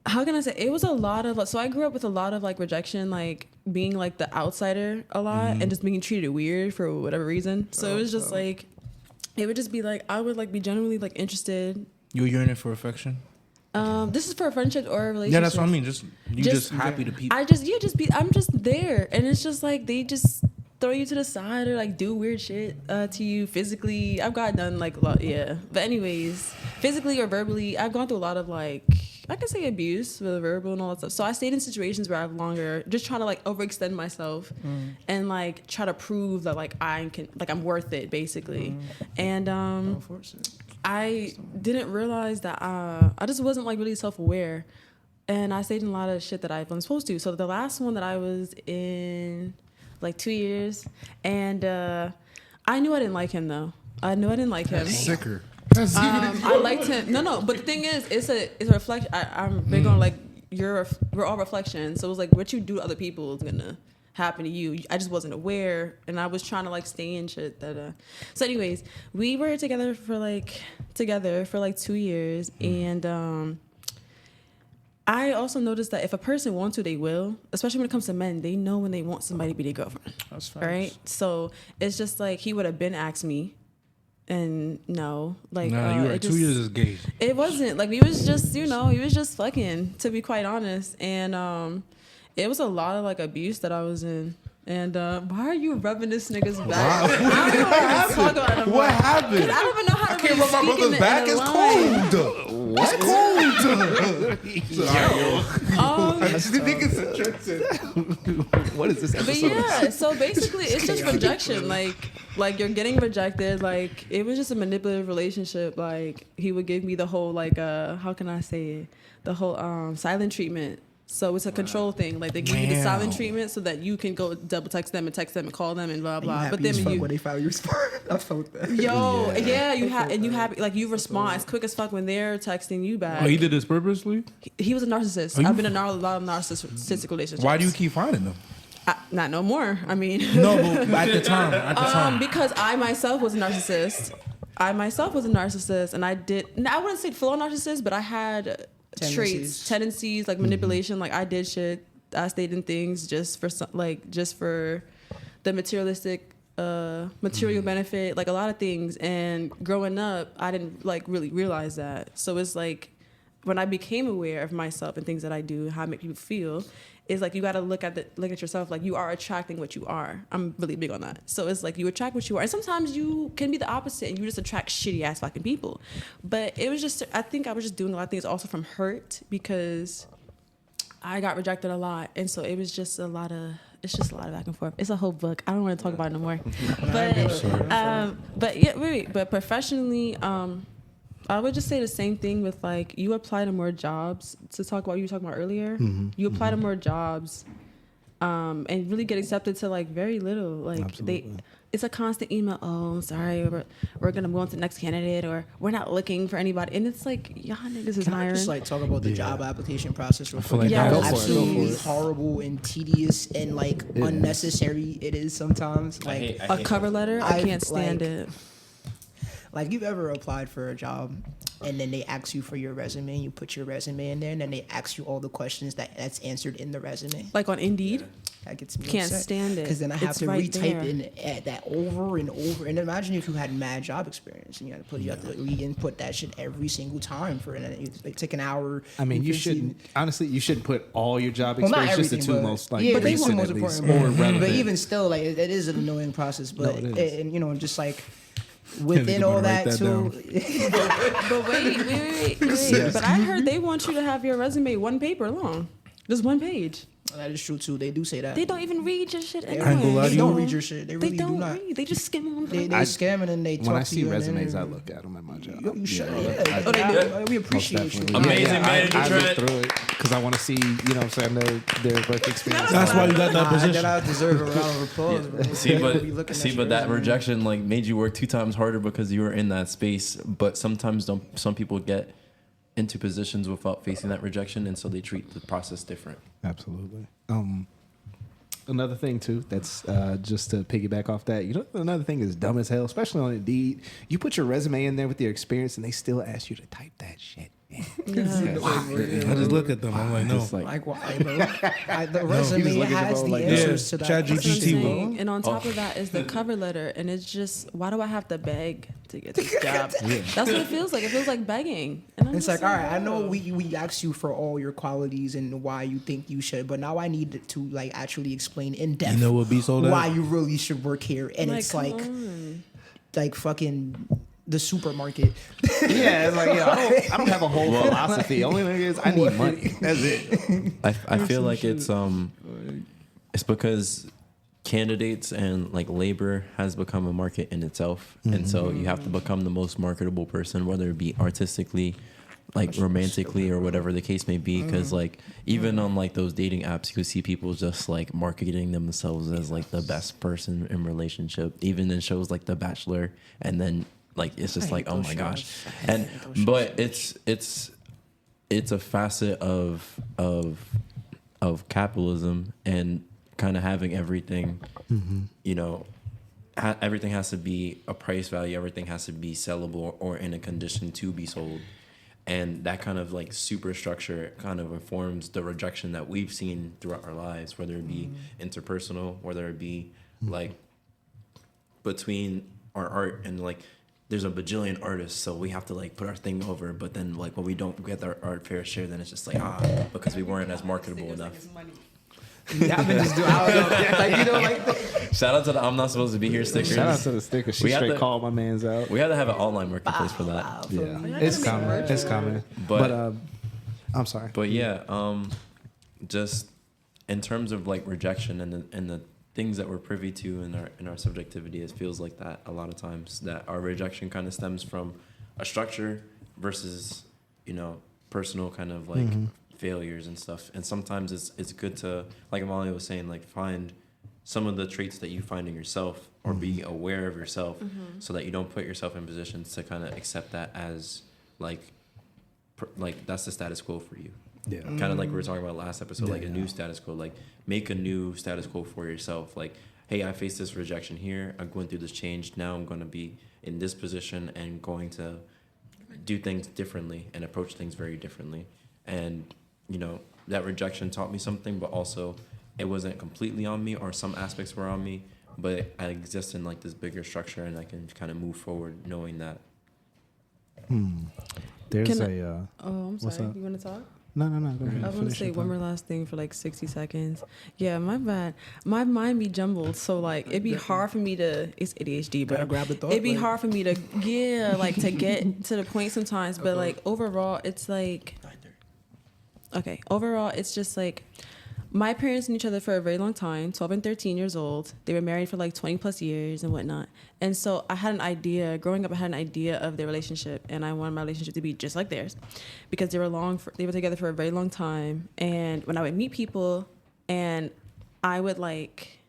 How can I say? It was a lot of. So I grew up with a lot of like rejection, like being like the outsider a lot, and just being treated weird for whatever reason. So it was just like, it would just be like I would like be genuinely like interested. You're yearning for affection. This is for a friendship or a relationship. Yeah, that's what I mean. Just Just- happy to people. I'm just there, and it's just like they just throw you to the side or like do weird shit to you physically. I've got done like a lot, yeah. But anyways, physically or verbally, I've gone through a lot of like I can say abuse with verbal and all that stuff. So I stayed in situations where I've longer, just trying to like overextend myself and like try to prove that like I'm worth it basically. And Don't force it. I didn't realize that I just wasn't like really self-aware, and I stayed in a lot of shit that I wasn't supposed to. So the last one that I was in, like 2 years, and I knew I didn't like him though. I knew I didn't like him. Sicker. I liked him. No. But the thing is, it's a reflection. I'm big on like we're all reflections. So it was like what you do to other people is gonna happen to you. I just wasn't aware, and I was trying to like stay in shit that. So, anyways, we were together for like 2 years, and I also noticed that if a person wants to, they will. Especially when it comes to men, they know when they want somebody to be their girlfriend. That's facts. Right? So it's just like he would have been asked me, and no, like Nah, you it right. just- 2 years is gay. It wasn't like we was just he was just fucking, to be quite honest, and it was a lot of like abuse that I was in. And why are you rubbing this nigga's back? I don't know how to talk about it anymore. What happened? 'Cause I don't even know how to I can't rub my brother's back. It's cold. What? What is this But episode? yeah, so basically it's just rejection. Like you're getting rejected. Like it was just a manipulative relationship. Like he would give me the whole like how can I say it? The whole silent treatment. So it's a control thing. Like they give you the silent treatment so that you can go double text them and call them and blah blah. But then when they finally respond, I felt that. you have and you have like you respond as quick as fuck when they're texting you back. Oh, he did this purposely? He was a narcissist. I've been in a lot of narcissistic relationships. Why do you keep finding them? Not no more. I mean, No, but at the time. because I myself was a narcissist. And I wouldn't say full on narcissist, but I had tendencies like manipulation. Like I did shit. I stayed in things just for the materialistic material benefit, like a lot of things. And growing up, I didn't like really realize that. So it's like when I became aware of myself and things that I do, how I make people feel, is like you got to look at yourself like you are attracting what you are. I'm really big on that. So it's like you attract what you are, and sometimes you can be the opposite and you just attract shitty ass fucking people. But it was just, I think I was just doing a lot of things also from hurt because I got rejected a lot, and so it was just a lot of. It's just a lot of back and forth. It's a whole book. I don't want to talk about it no more. But professionally, I would just say the same thing with like you apply to more jobs. To talk about what you were talking about earlier, you apply to more jobs, and really get accepted to like very little. Like it's a constant email. Oh, I'm sorry, we're gonna move on to the next candidate, or we're not looking for anybody. And it's like y'all niggas is Can I hiring. just like talk about the job application process real quick? like How that. absolutely horrible and tedious and like unnecessary it is sometimes. Like a cover letter, I can't stand it. Like you've ever applied for a job and then they ask you for your resume and you put your resume in there and then they ask you all the questions that's answered in the resume. Like on Indeed. That gets me Can't upset. stand it. Because then I have It's to right retype there. that over and over. And imagine if you had mad job experience and you have to re-input that shit every single time for it. It take an hour. I mean, you shouldn't. Honestly, you shouldn't put all your job Well, not experience. Just the two everything, most like yeah, but recent, the most at least, important. or relevant. But even still, like it is an annoying process. But No, it is. and you know, just like within You all wanna write that too. But wait. But I heard they want you to have your resume one paper long. Just one page. That is true too. They do say that. They don't even read your shit They anyway. don't read your shit. They They really do don't not. read. They just skim on They them. scam and then they talk When I to see you. resumes, I and then, look at them at my job. You should. I Yeah. We appreciate you. Amazing manager, I look Trent. through it because I want to see, you know what I'm saying, their work experience. That's why you got that Then position. I deserve a round of applause. bro. See, We'll be looking at your that resume. rejection like made you work 2 times harder because you were in that space. But sometimes some people get into positions without facing that rejection, and so they treat the process different. Absolutely. Another thing too, that's just to piggyback off that, you know, another thing is dumb as hell, especially on Indeed. You put your resume in there with your experience, and they still ask you to type that shit. I just look at them. I'm like, no. It's like, Like why, bro? The resume looking has for, the like, answers to that. Chat That's what I'm GPT, saying. And on top Oh. of that is the cover letter, and it's just why do I have to beg to get this job? That's what it feels like. It feels like begging. And I'm It's just like, all right, I know we asked you for all your qualities and why you think you should, but now I need to like actually explain in depth You know what be so that? why you really should work here. And it's come like on. fucking the supermarket. Yeah, it's like, I don't have a whole philosophy. Only thing is I need money. That's it. I feel like it's because candidates and like labor has become a market in itself, and so you have to become the most marketable person, whether it be artistically, like romantically, or whatever the case may be. Because like even on like those dating apps, you see people just like marketing themselves as like the best person in relationship, even in shows like The Bachelor, and then like it's just like, oh my gosh. And but it's a facet of capitalism and kind of having everything, you know, everything has to be a price value, everything has to be sellable or in a condition to be sold. And that kind of like superstructure kind of informs the rejection that we've seen throughout our lives, whether it be interpersonal, whether it be like between our art and like there's a bajillion artists, so we have to like put our thing over, but then like when we don't get our art fair share, then it's just like because we weren't as marketable enough. Yeah, I've been just doing. I don't know, like you know, like Shout out to the I'm not supposed to be here stickers. Shout out to the sticker. She We had straight to- called my man's out. We had to have an online marketplace for that. wow, Yeah, y'all it's gotta make coming. It's coming. But- I'm sorry. But yeah, just in terms of like rejection and the things that we're privy to in our subjectivity, it feels like that a lot of times that our rejection kind of stems from a structure versus personal kind of like failures and stuff. And sometimes it's good to, like Amalia was saying, like find some of the traits that you find in yourself or be aware of yourself so that you don't put yourself in positions to kind of accept that as like that's the status quo for you. Yeah. Kind of like we were talking about last episode, like a Yeah. new status quo. Like make a new status quo for yourself. Like, hey, I faced this rejection here. I'm going through this change. Now I'm going to be in this position and going to do things differently and approach things very differently. And that rejection taught me something, but also it wasn't completely on me, or some aspects were on me, but I exist in like this bigger structure, and I can kind of move forward knowing that. There's Can a. Oh, I'm What's sorry. up? You want to talk? No. Go ahead. I want to Finish say your one thought. more last thing for like 60 seconds. Yeah, my bad. My mind be jumbled, so like it'd be hard for me to. It's ADHD, but Gotta grab the thought, it'd be like- hard for me to to get to the point sometimes. But like overall, it's like okay. Overall, it's just like my parents knew each other for a very long time, 12 and 13 years old. They were married for like 20 plus years and whatnot. And so I had an idea, growing up, I had an idea of their relationship, and I wanted my relationship to be just like theirs because they were together for a very long time. And when I would meet people and I would like,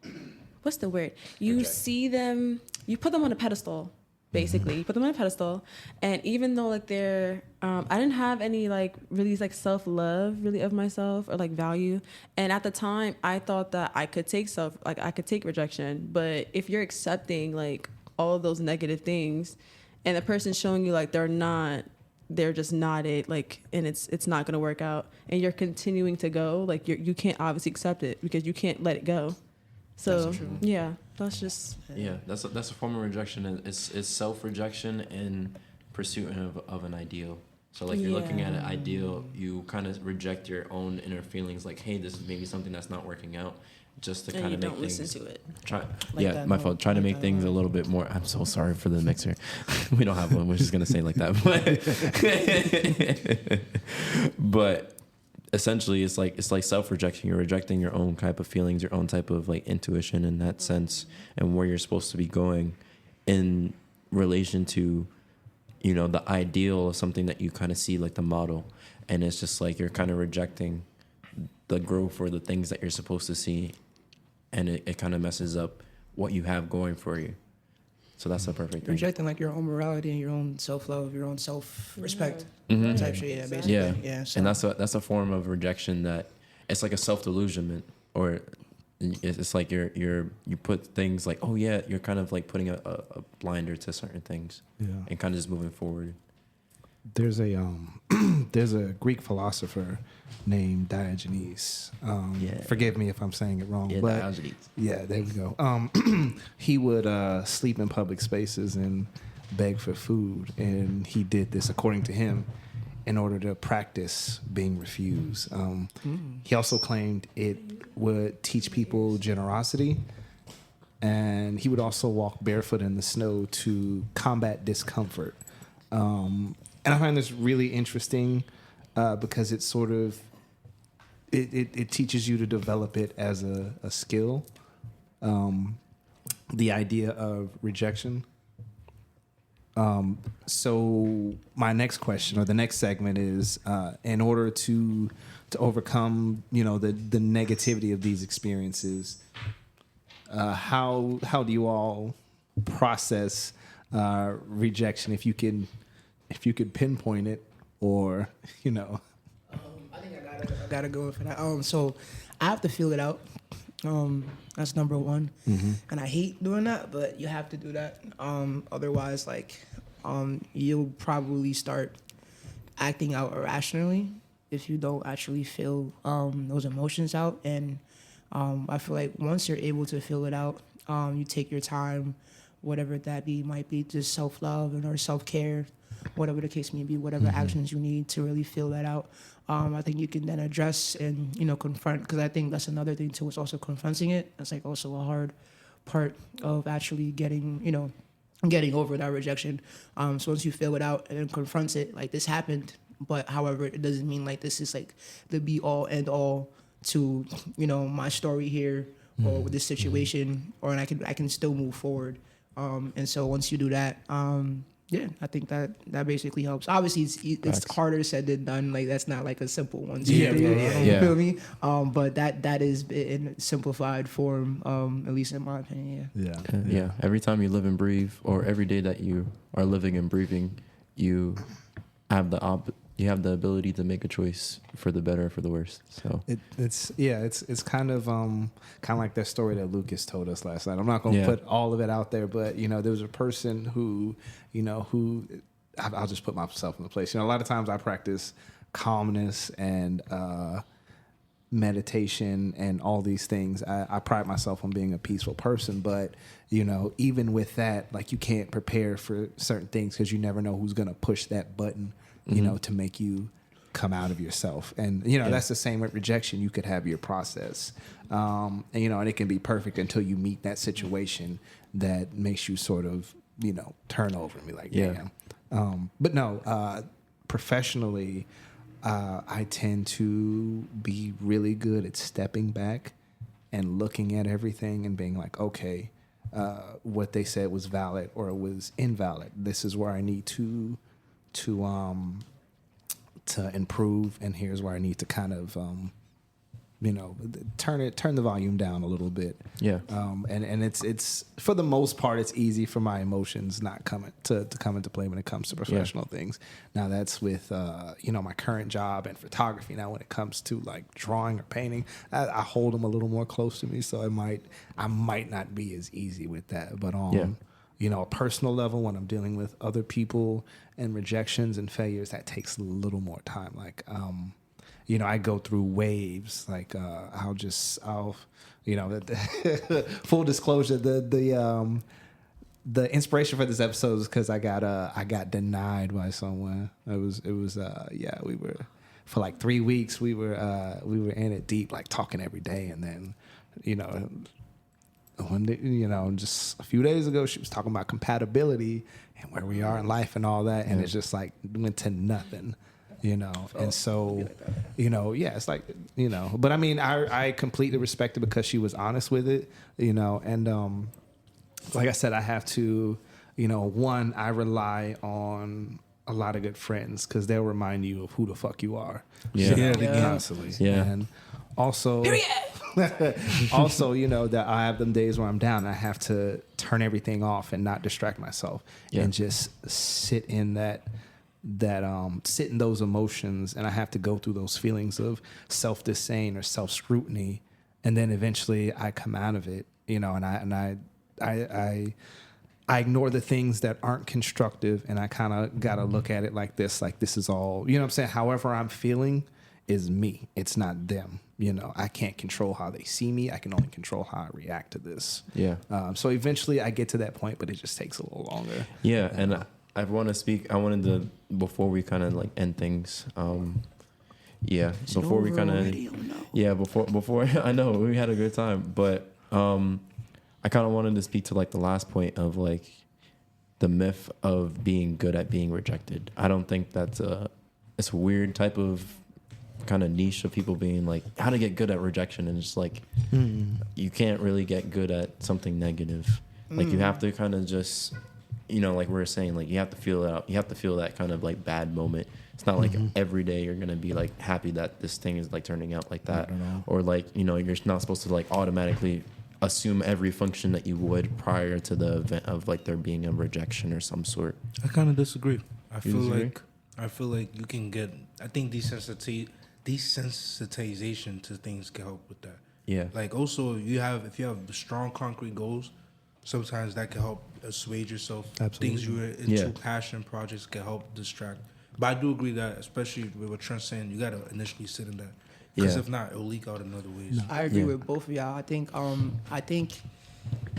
what's the word? You see them, you put them on a pedestal. Basically, you put them on a pedestal, and even though like they're, I didn't have any like really like self love really of myself or like value, and at the time I thought that I could take rejection, but if you're accepting like all of those negative things, and the person's showing you like they're just not it, like, and it's not gonna work out, and you're continuing to go, like you can't obviously accept it because you can't let it go. So yeah, that's just That's a form of rejection. It's self-rejection in pursuit of an ideal. So like you're looking at an ideal, you kind of reject your own inner feelings. Like, hey, this is maybe something that's not working out, just to and kind you of make don't things. listen to it. My fault. Trying to make things a little bit more. I'm so sorry for the mixer. We don't have one. We're just gonna say it like that. But essentially, it's like self-rejection. You're rejecting your own type of feelings, your own type of like intuition in that sense, and where you're supposed to be going in relation to, the ideal of something that you kind of see like the model, and it's just like you're kind of rejecting the growth or the things that you're supposed to see, and it kind of messes up what you have going for you. So that's the perfect thing. rejecting like your own morality and your own self-love, your own self-respect Mhm. type shit. Yeah, basically. Yeah, Yeah. So. and that's a form of rejection that it's like a self-delusionment, or it's like you put things like, oh yeah, you're kind of like putting a blinder to certain things, and kind of just moving forward. There's a there's a Greek philosopher named Diogenes. Forgive me if I'm saying it wrong, but yeah, there we go. He would sleep in public spaces and beg for food, and he did this, according to him, in order to practice being refused. He also claimed it would teach people generosity, and he would also walk barefoot in the snow to combat discomfort. And I find this really interesting because it's sort of it teaches you to develop it as a skill. The idea of rejection. So my next question, or the next segment, is in order to overcome the negativity of these experiences, how do you all process rejection, if you could pinpoint it, or I think I gotta go for that. So I have to feel it out. That's number one, and I hate doing that, but you have to do that. Otherwise, you'll probably start acting out irrationally if you don't actually feel those emotions out. And I feel like once you're able to feel it out, you take your time, whatever that might be, just self-love or self-care. whatever the case may be, whatever actions you need to really feel that out. I think you can then address and, you know, confront, because I think that's another thing too, is also confronting it. That's like also a hard part of actually getting, you know, getting over that rejection. So once you feel it out and then confront it, like this happened, but however, it doesn't mean like this is like the be all end all to, you know, my story here or with this situation, or and I can still move forward. And so once you do that, yeah, I think that basically helps. Obviously, it's harder said than done. Like that's not like a simple one. Yeah. You feel me? But that is in simplified form, at least in my opinion. Yeah. Every time you live and breathe, or every day that you are living and breathing, you have the ability to make a choice for the better or for the worse. So it's kind of like that story that Lucas told us last night. I'm not going to put all of it out there, but you know, there was a person who I'll just put myself in the place. You know, a lot of times I practice calmness and meditation and all these things. I pride myself on being a peaceful person, but you know, even with that, like you can't prepare for certain things because you never know who's going to push that button, you know, to make you come out of yourself. And, you know, that's the same with rejection. You could have your process, and, you know, and it can be perfect until you meet that situation that makes you sort of, you know, turn over and be like, damn. But no, professionally, I tend to be really good at stepping back and looking at everything and being like, okay, what they said was valid or it was invalid. This is where I need to improve, and here's where I need to kind of you know, turn the volume down a little bit. Yeah. And it's for the most part it's easy for my emotions not coming to come into play when it comes to professional things. Now that's with you know, my current job and photography. Now when it comes to like drawing or painting, I hold them a little more close to me, so I might not be as easy with that. But you know, a personal level, when I'm dealing with other people and rejections and failures, that takes a little more time. Like, you know, I go through waves. Like, I'll you know, full disclosure, the inspiration for this episode is because I got denied by someone. We were for like 3 weeks. We were in it deep, like talking every day, and then, you know. One day, you know, just a few days ago, she was talking about compatibility and where we are in life and all that, and it's just like went to nothing, you know. And so, you know, it's like, you know, but I mean, I completely respect it because she was honest with it, you know. And like I said, I have to, you know, one, I rely on a lot of good friends because they'll remind you of who the fuck you are. Constantly. And also. Also, you know, that I have them days where I'm down and I have to turn everything off and not distract myself and just sit in sit in those emotions, and I have to go through those feelings of self-disdain or self-scrutiny, and then eventually I come out of it, you know, and I ignore the things that aren't constructive, and I kind of got to look at it like this is all, you know what I'm saying? However I'm feeling is me. It's not them. You know, I can't control how they see me. I can only control how I react to this. Yeah. So eventually I get to that point, but it just takes a little longer. Yeah. And I want to speak. I wanted to, before we kind of like end things. Before we kind of, before I know we had a good time, but I kind of wanted to speak to like the last point of like the myth of being good at being rejected. I don't think that's it's a weird type of kind of niche of people being like how to get good at rejection, and it's like you can't really get good at something negative. Like you have to kind of just, you know, like we were saying, like you have to feel it out. You have to feel that kind of like bad moment. It's not like every day you're gonna be like happy that this thing is like turning out like that, or like, you know, you're not supposed to like automatically assume every function that you would prior to the event of like there being a rejection or some sort. I kind of disagree. I feel like you can get. I think desensitization to things can help with that. Yeah. Like also, if you have strong concrete goals, sometimes that can help assuage yourself. Absolutely. Things you're into, passion projects can help distract. But I do agree that, especially with what Trent's saying, you got to initially sit in that. Because if not, it'll leak out in other ways. I agree with both of y'all. I think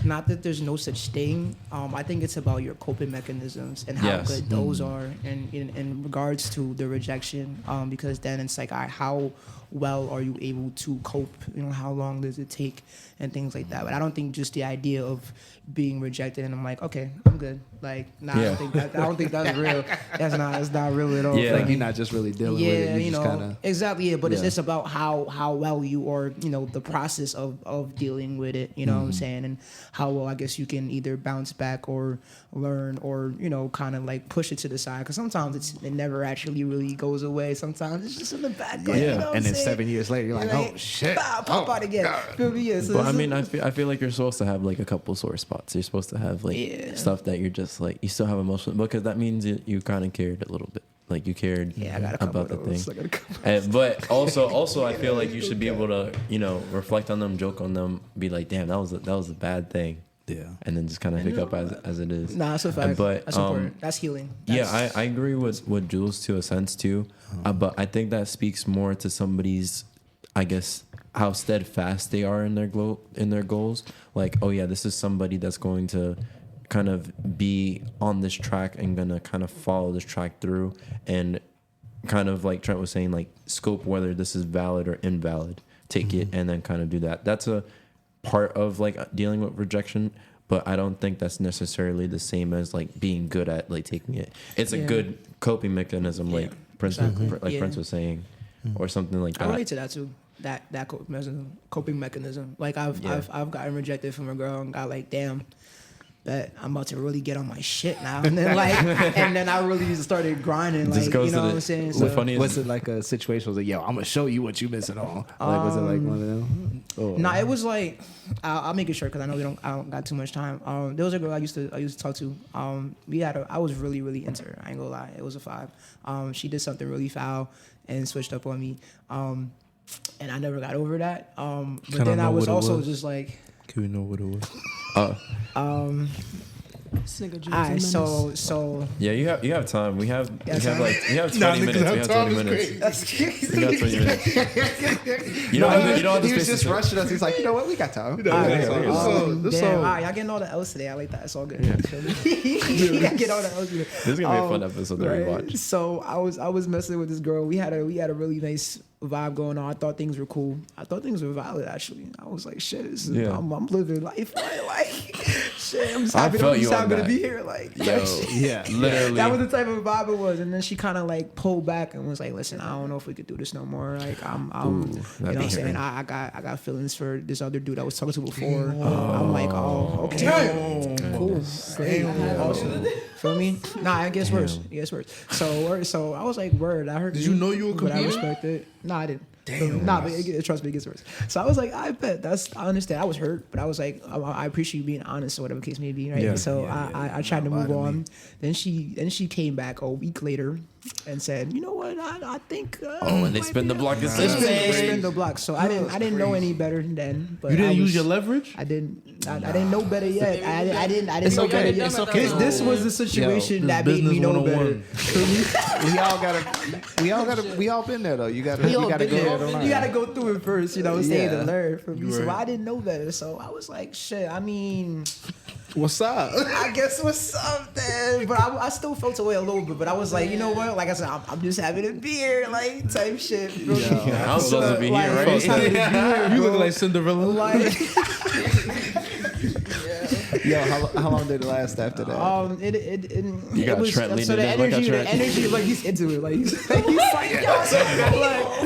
not that there's no such thing. I think it's about your coping mechanisms and how Yes. good those are, and in regards to the rejection, because then it's like, how well are you able to cope? You know, how long does it take, and things like that. But I don't think just the idea of being rejected and I'm like, okay, I'm good. Like, nah, Yeah. I don't think that's real. That's not real at all. Yeah. Like you're not just really dealing with Yeah, it. you You just know, kind of. exactly. Yeah, but it's Yeah. just about how well you, or you know, the process of dealing with it. You know what I'm saying, and how well I guess you can either bounce back or learn, or you know, kind of like push it to the side. Because sometimes it never actually really goes away. Sometimes it's just in the background. Yeah. You know what And then I'm saying? 7 years later, you're like, You're oh shit. pop out again. Feel me? Yeah, so But I it's- mean, I feel like you're supposed to have like a couple sore spots. You're supposed to have like Yeah. stuff that you're just like, you still have emotional, because that means you kind of cared a little bit. Like you cared yeah, I got a couple about the of thing. those. I got a couple. But also, I feel like you should be able to, you know, reflect on them, joke on them, be like, damn, that was a bad thing, Yeah. and then just kind of pick up as it is. Nah, that's a fact. But That's important. That's healing. That's, Yeah, I agree with Jules to a sense too, but I think that speaks more to somebody's, I guess, how steadfast they are in their goals. Like, oh yeah, this is somebody that's going to kind of be on this track and gonna kind of follow this track through, and kind of like Trent was saying, like scope whether this is valid or invalid, take it and then kind of do that. That's a part of like dealing with rejection, but I don't think that's necessarily the same as like being good at like taking it. It's a Yeah. good coping mechanism, like Prince, exactly. Yeah. Prince was saying, or something like I that. relate to that too. That coping mechanism. Like I've gotten rejected from a girl and got like, damn, that I'm about to really get on my shit now. And then I really started grinding. Like, Just goes you know to what I'm saying? the funniest. Was it like a situation? Was like, yo, I'm gonna show you what you missing on? Like, was it like one of them? Or- Nah, it was like, I'll make it short because I know I don't got too much time. There was a girl I used to talk to. I was really into her. I ain't gonna lie, it was a 5. She did something really foul and switched up on me. And I never got over that. But Kinda then I know was what it also was. just like, Can we know what it was? This nigga Jules alright, and so Yeah, you have time. We have Yes, I- 20 Nah, minutes. niggas We have have time 20 is minutes. great. that's crazy. We got 20 minutes. You don't have to he was space just to- rushing us. He's like, you know what? We got time. Alright, This damn, song- alright, y'all getting all the L's today. I like that. It's all good. Y'all get all the L's today. This is gonna be a fun episode to Right. rewatch. So I was messing with this girl. We had a really nice vibe going on. I thought things were cool. I thought things were valid actually. I was like, shit, this is, Yeah. I'm living life. Like shit, I'm just I happy, felt I'm you just on happy to that. be here. Like, Yo, Yeah. literally. that was the type of vibe it was. And then she kind of like pulled back and was like, listen, I don't know if we could do this no more. Like I'm you know what I'm saying? I got feelings for this other dude I was talking to before. I'm like, oh, okay. Cool. Great. Awesome. Feel me? Nah, it gets worse. It gets worse. So I was like, word, I heard. Did you know you were but I competing? respect it. Nah, I didn't. Nah, but trust me, it gets worse. So I was like, I bet I understand. I was hurt, but I was like, I appreciate you being honest or whatever the case may be, right? Yeah. So I tried to move on. Then she came back a week later and said, you know what? I think. Oh, and they spin the block the same They way. spin the block. So I didn't know any better then. But You didn't I use was- your leverage? I didn't know better yet. I didn't It's know okay. better yet. It's okay. This was the situation Yo, that this made me business know better. 101. We all been there though. You gotta We all go been there. ahead and learn. You gotta go through it first, you know what I'm saying, Yeah. to learn from me. You So right. I didn't know better. So I was like, shit, I mean, What's up? I guess what's up then? But I still felt away a little bit. But I was like, you know what? Like I said, I'm just having a beer, like type shit. Bro. I'm supposed to be here, Like, right? just having a beer, You bro. look like Cinderella. Like, Yo, how long did it last after that? You got Trent leaning so the in like a energy, Trent. like he's into it, like he's like, like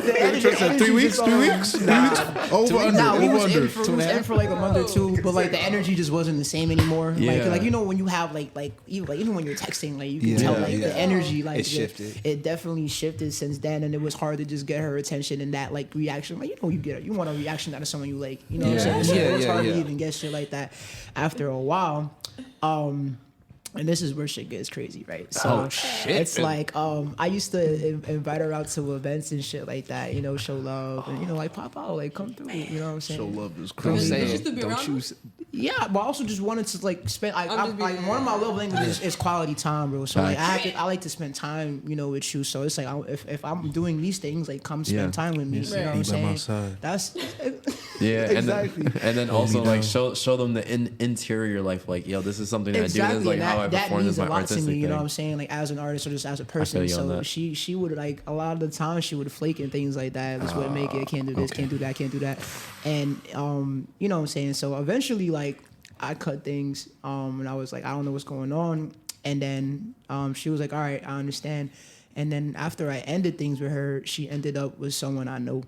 the energy, 3 weeks? just, 3 weeks? 3 weeks? Over, under, Nah, we over, was under. in for like a month or two, but like the energy just wasn't the same anymore. Yeah. Like you know when you have like even when you're texting, like you can Yeah, tell like yeah. the energy like It shifted. It definitely shifted since then, and it was hard to just get her attention and that like reaction. Like you want a reaction out of someone you like. You know what I'm saying? So Yeah, it's yeah, hard yeah. to even get shit like that after a while. And this is where shit gets crazy, right? So it's like I used to invite her out to events and shit like that, you know, show love and like pop out, like come through, you know what I'm saying? Show love is Don't crazy. say Did you it. used to be Don't around you? him? Yeah, but I also just wanted to like spend. One of my love languages is quality time, bro. So like I like to spend time, with you. So it's like if I'm doing these things, like come spend time with me. You know what I'm saying? That's exactly. And then also like show them the interior life. Like, yo, this is something that I do. This is like how I perform. This is my artistic thing. You know what I'm saying? Like as an artist or just as a person. So she would like a lot of the time she would flake and things like that. That's what make it. Can't do this. Can't do that. Can't do that. And you know what I'm saying. So eventually, like I cut things. And I was like, I don't know what's going on. And then she was like, all right, I understand. And then after I ended things with her, she ended up with someone I know.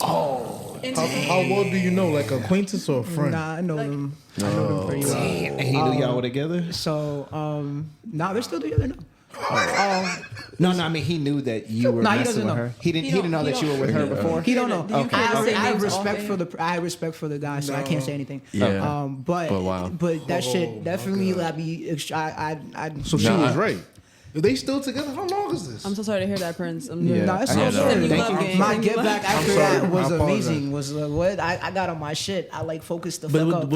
Oh, how well do you know? Like acquaintance or a friend? Nah, I know them. I know them pretty well. And he knew y'all were together. So, they're still together now. No, I mean he knew that you were messing with her. He didn't know that you were with her before. He don't know. Okay. I have respect for the guy, so I can't say anything. Yeah. But that shit definitely let me. So she was right. Are they still together? How long is this? I'm so sorry to hear that, Prince. No, it's not sorry. My get back after that was amazing. Was what I got on my shit. I like focused the fuck up.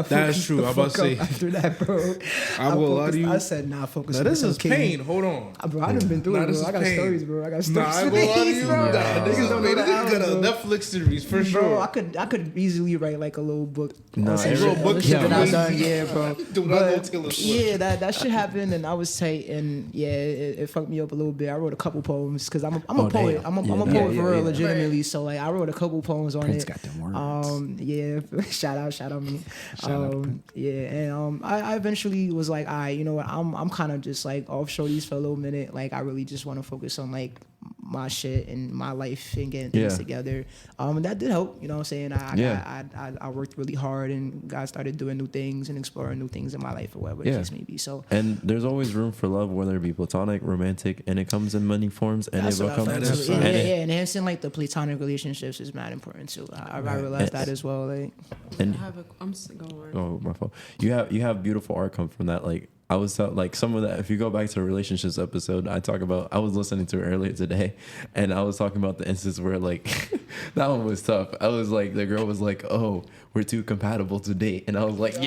That's true. I'm about to say after that, bro. I will lie to you. I said, nah, focus. Now this is pain. Hold on, bro. I done been through it, bro. I got stories, bro. I got stories. Nah, I will lie to you. Niggas don't know that. Niggas got a Netflix series for sure. Bro, I could easily write like a little book. Nah, a little book. Yeah, bro. Yeah, that shit happened, and I was tight, and yeah, it fucked me up a little bit. I wrote a couple poems because I'm a poet. I'm a poet for real, legitimately. Right. So like, I wrote a couple poems on Prince it. Got them words. Yeah. Shout out me. Yeah, and I eventually was like, all right, you know what? I'm kind of just like off shorties for a little minute. Like, I really just want to focus on like my shit and my life and getting things together. And that did help. You know what I'm saying? I worked really hard and God started doing new things and exploring new things in my life or whatever the case may be. So, and there's always room for love, whether it be platonic, romantic, and it comes in many forms. And that's it will come. Enhancing like the platonic relationships is mad important too. I realized that as well. Like, and I'm going. Oh, my fault. You have beautiful art come from that. Like, I was like some of that. If you go back to the relationships episode, I was listening to it earlier today, and I was talking about the instance where like that one was tough. I was like, the girl was like, "Oh, we're too compatible to date," and I was like, "Yo,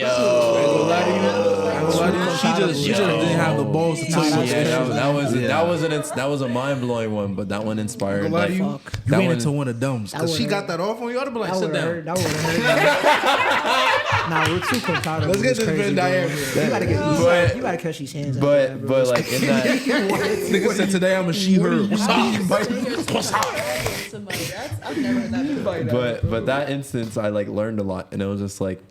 she just didn't have the balls to tell you." That was a mind blowing one, but that one inspired. Like, you made it to one of them because she got that off on you. I'd be like, sit down. That would hurt. Nah, we're too compatible. Let's get this Venn diagram. You gotta catch these hands. But like in that, nigga said today I'm a she her. I've never heard that before. But that instance, I like learned a lot, and it was just like,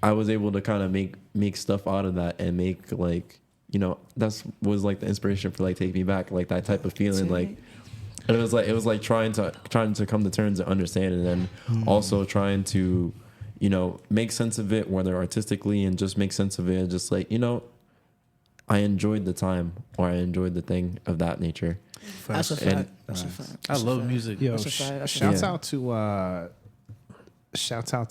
I was able to kind of make stuff out of that and make like, was like the inspiration for like Take Me Back, like that type of feeling, like. And it was like trying to come to terms and understand, and then also trying to, make sense of it, whether artistically, and just make sense of it, just like, I enjoyed the time, or I enjoyed the thing of that nature. That's a fact. That's a fact. I love music. Yo, shouts out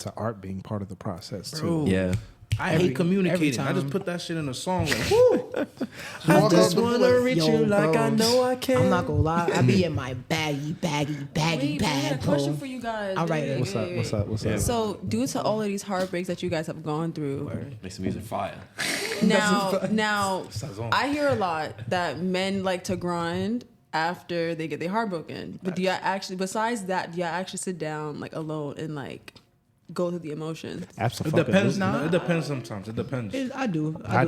to art being part of the process too. Bro. Yeah. I hate communicating. I just put that shit in a song. Like, woo! I just wanna reach you like I know I can. I'm not gonna lie. I be in my baggy Wait, bag, I had a question for you guys. All right. What's up? So, due to all of these heartbreaks that you guys have gone through, Makes the music fire. now, I hear a lot that men like to grind after they get their heart broken. But do you actually, besides that, do you actually sit down like alone and like go through the emotions? Absolutely. It depends. It depends sometimes. It depends. I do. I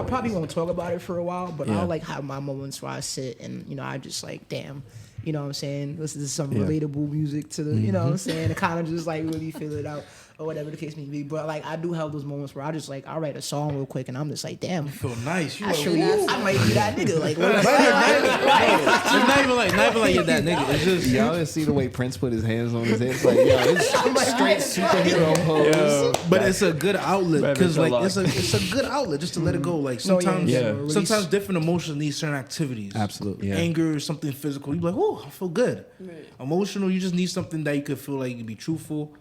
probably won't talk about it for a while, but I'll like have my moments where I sit and I just like, damn, you know what I'm saying? Listen to some relatable music to the, you know what I'm saying? And kind of just like really feel it out or whatever the case may be. But like I do have those moments where I just like, I'll write a song real quick and I'm just like, damn. You feel nice. You actually, I might be that nigga. Like, it's not even like you're that nigga. It's just y'all just see the way Prince put his hands on his head. It's like, yo, it's straight superhero pose. But it's a good outlet because like it's a good outlet just to let it go. Like sometimes, sometimes different emotions need certain activities. Absolutely. Anger, something physical. You be like, oh, I feel good. Right. Emotional, you just need something that you could feel like you can be truthful.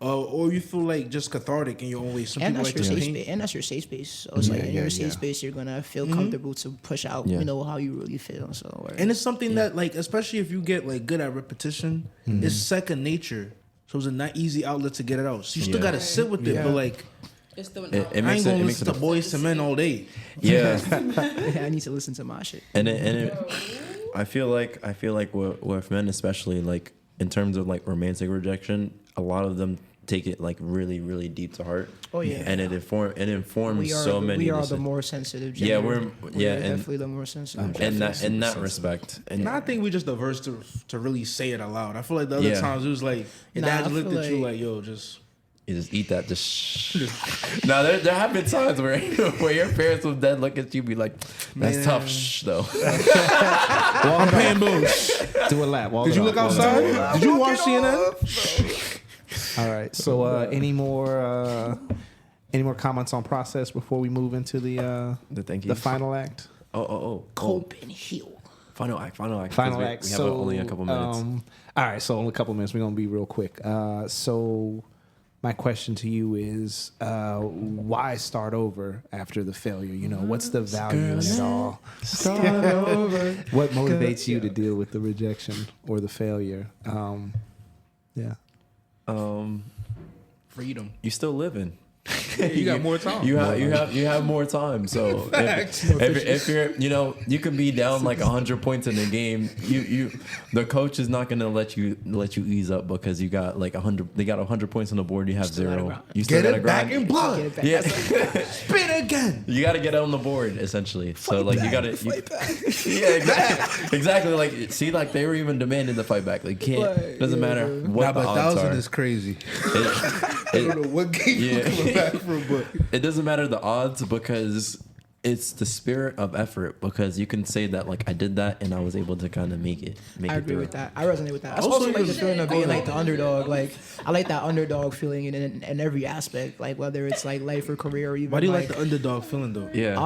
Or you feel like just cathartic in your own way. And that's your safe space. And that's your safe space. So it's like in your safe space, you're gonna feel comfortable to push out, how you really feel. So and it's something that like, especially if you get like good at repetition, it's second nature. So it was a not easy outlet to get it out. So you still Yeah. gotta sit with it, Yeah. but like It's still It I makes ain't it, gonna it makes listen it to Boys to Men all day. yeah. I need to listen to my shit. and I feel like with men especially, like in terms of like romantic rejection, a lot of them take it like really, really deep to heart. Oh, yeah. And it informs so many. We are the decisions. more sensitive. Yeah, gender. we're and definitely the more sensitive. in that respect. And I think we just averse to really say it aloud. I feel like the other Yeah. times it was like your Nah, dad I looked feel at you like- like, yo, just you just eat that. Now there have been times where your parents will then look at you and be like, "That's Man. tough, shh." Though. I'm paying bills. Do a lap. Walk Did it you off, look walk it off. outside? Did you watch CNN? All right. So, any more comments on process before we move into the Thank you. the final act? Oh. Copenhagen. Final act. Final We act. have So only a couple minutes. All right. So only a couple minutes. We're gonna be real quick. So my question to you is, why start over after the failure? You know, what's the value in it all? Start over. What motivates you to deal with the rejection or the failure? Yeah. Freedom. You still living. You got more time. You have more time. So if you're you could be down like 100 points in the game. The coach is not gonna let you ease up because you got like 100. They got 100 points on the board. You have zero. You still Get gotta it back grind. in blood. Yeah, Spin again. you gotta get on the board essentially. So like you gotta. Yeah, exactly. Like see, like they were even demanding the fight back. Like can't. Doesn't matter what the but odds 1,000 are. is crazy. It- I don't know what game Yeah. you're coming back from, but it doesn't matter the odds because it's the spirit of effort, because you can say that like I did that and I was able to kind of make it I agree through. with that. I resonate with that. I Also, also like the because- feeling of being like the underdog. Like I like that underdog feeling in every aspect. Like whether it's like life or career or even. why do you like the underdog feeling though? Yeah.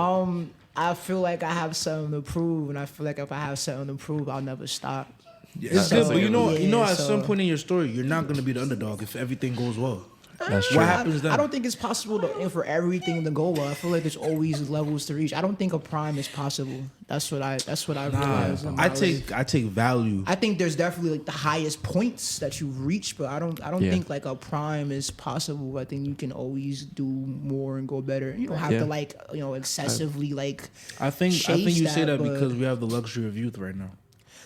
I feel like I have something to prove, and I feel like if I have something to prove, I'll never stop. It's That's good, like but you know, Yeah, at some so- point in your story, you're not gonna be the underdog if everything goes well. That's true. What happens then? I don't think it's possible for everything to go well. I feel like there's always levels to reach. I don't think a prime is possible. That's what I realized. in my life. I take value. I think there's definitely like the highest points that you've reached, but I don't Yeah. think like a prime is possible. I think you can always do more and go better. You don't have Yeah. to like excessively like. I think chase you say that, that but- because we have the luxury of youth right now.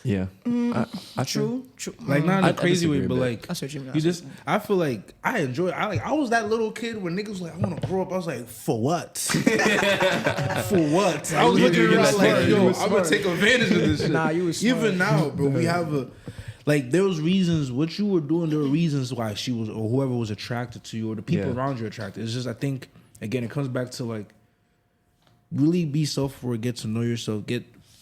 Yeah. I True. Like not in I a crazy way, disagree, but but- like I see what you mean. you just. I feel like I enjoy. I was that little kid when niggas was like, I want to grow up. I was like, for what? For what? I was You looking do, you're around smart. like, You yo, were I'm gonna smart. take advantage of this shit. Nah, you was smart. Even now, bro, we have a. Like there was reasons what you were doing. There were reasons why she was or whoever was attracted to you or the people Yeah. around you attracted. It's just I think again it comes back to like really be self-aware, get to know yourself, Yeah,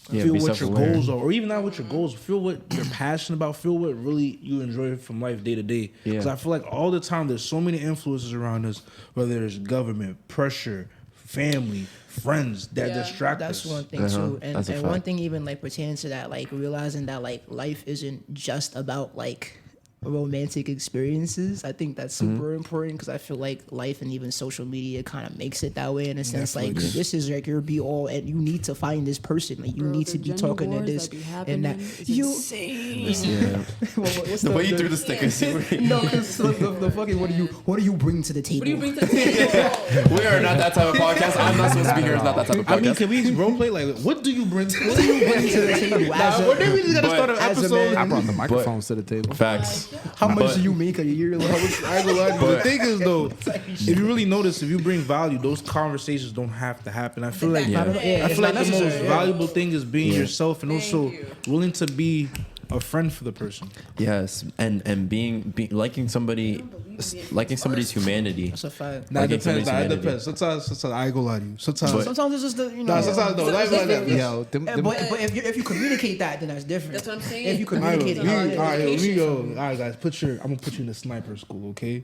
feel be what your self-aware. goals are, or even not what your goals. Feel what you're passionate about. Feel what really you enjoy from life day to day. Because Yeah. I feel like all the time there's so many influences around us, whether it's government, pressure, family, friends that Yeah. distract That's us. one thing Uh-huh. too, That's a and one fact. thing even like pertains to that, like realizing that like life isn't just about like romantic experiences. I think that's Mm-hmm. super important because I feel like life and even social media kind of makes it that way in a sense. Definitely Like does. this is like your be all, and you need to find this person. Like you Bro, need the to be gender talking to wars this that be and happening that. is You insane. Yeah. what's The way you threw the stickers. no, because the fucking what do you bring to the table? What do you bring to the table? We are not that type of podcast. I'm not supposed to be here. It's not that type of podcast. I mean, can we role play? Like, what do you bring to What do you bring to the table? As a- What do we just gotta But- start an as a episode? man- I brought the microphones to the table. Facts. How much But- do you make a year? Like, I ain't gonna lie to you. The thing is though, if you really notice, if you bring value, those conversations don't have to happen. I feel like Yeah. Yeah, I it's feel like not the most necessary, yeah. valuable thing is being Yeah. yourself and also Thank you. willing to be a friend for the person. Yes, and being liking somebody's humanity. That's a fact. Nah, it Like, depends. somebody's Nah, it humanity. depends. Sometimes I ain't gonna lie to you. Sometimes. But- Sometimes it's just the Nah, sometimes no. Life like that. Yo, But if you communicate that, then that's different. That's what I'm saying. If you All right, communicate it, all yeah, right, yeah. we go. All right, guys, I'm gonna put you in the sniper school, okay?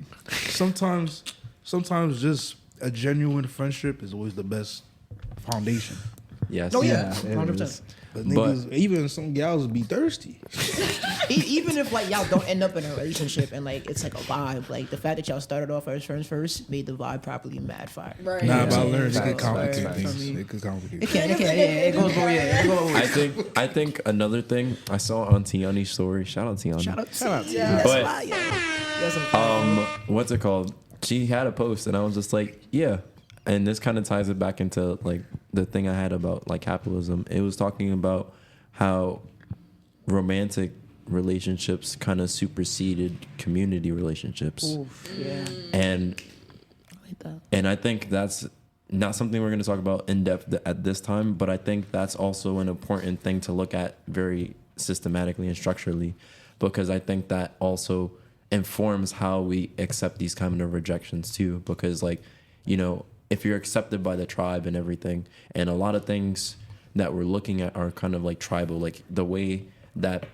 Sometimes just a genuine friendship is always the best foundation. Yes. Oh yeah, Yeah, it 100%. is. But niggas, even some gals be thirsty. Even if like y'all don't end up in a relationship and like it's like a vibe, like the fact that y'all started off as friends first made the vibe properly mad fire. Right. Nah, Yeah. but I learned it Facts. could complicate Facts. things. For me. It could complicate. It can, yeah, it goes both, yeah, it goes both. I think another thing I saw on Tiani's story. Shout out Tiani. Shout out, yeah, But- that's fire. What's it called? She had a post, and I was just like, yeah. And this kind of ties it back into like the thing I had about like capitalism. It was talking about how romantic relationships kind of superseded community relationships. Oof, yeah. And and I think that's not something we're going to talk about in depth at this time, but I think that's also an important thing to look at very systematically and structurally, because I think that also informs how we accept these kind of rejections too. Because like, you know, if you're accepted by the tribe and everything, and a lot of things that we're looking at are kind of like tribal, like the way that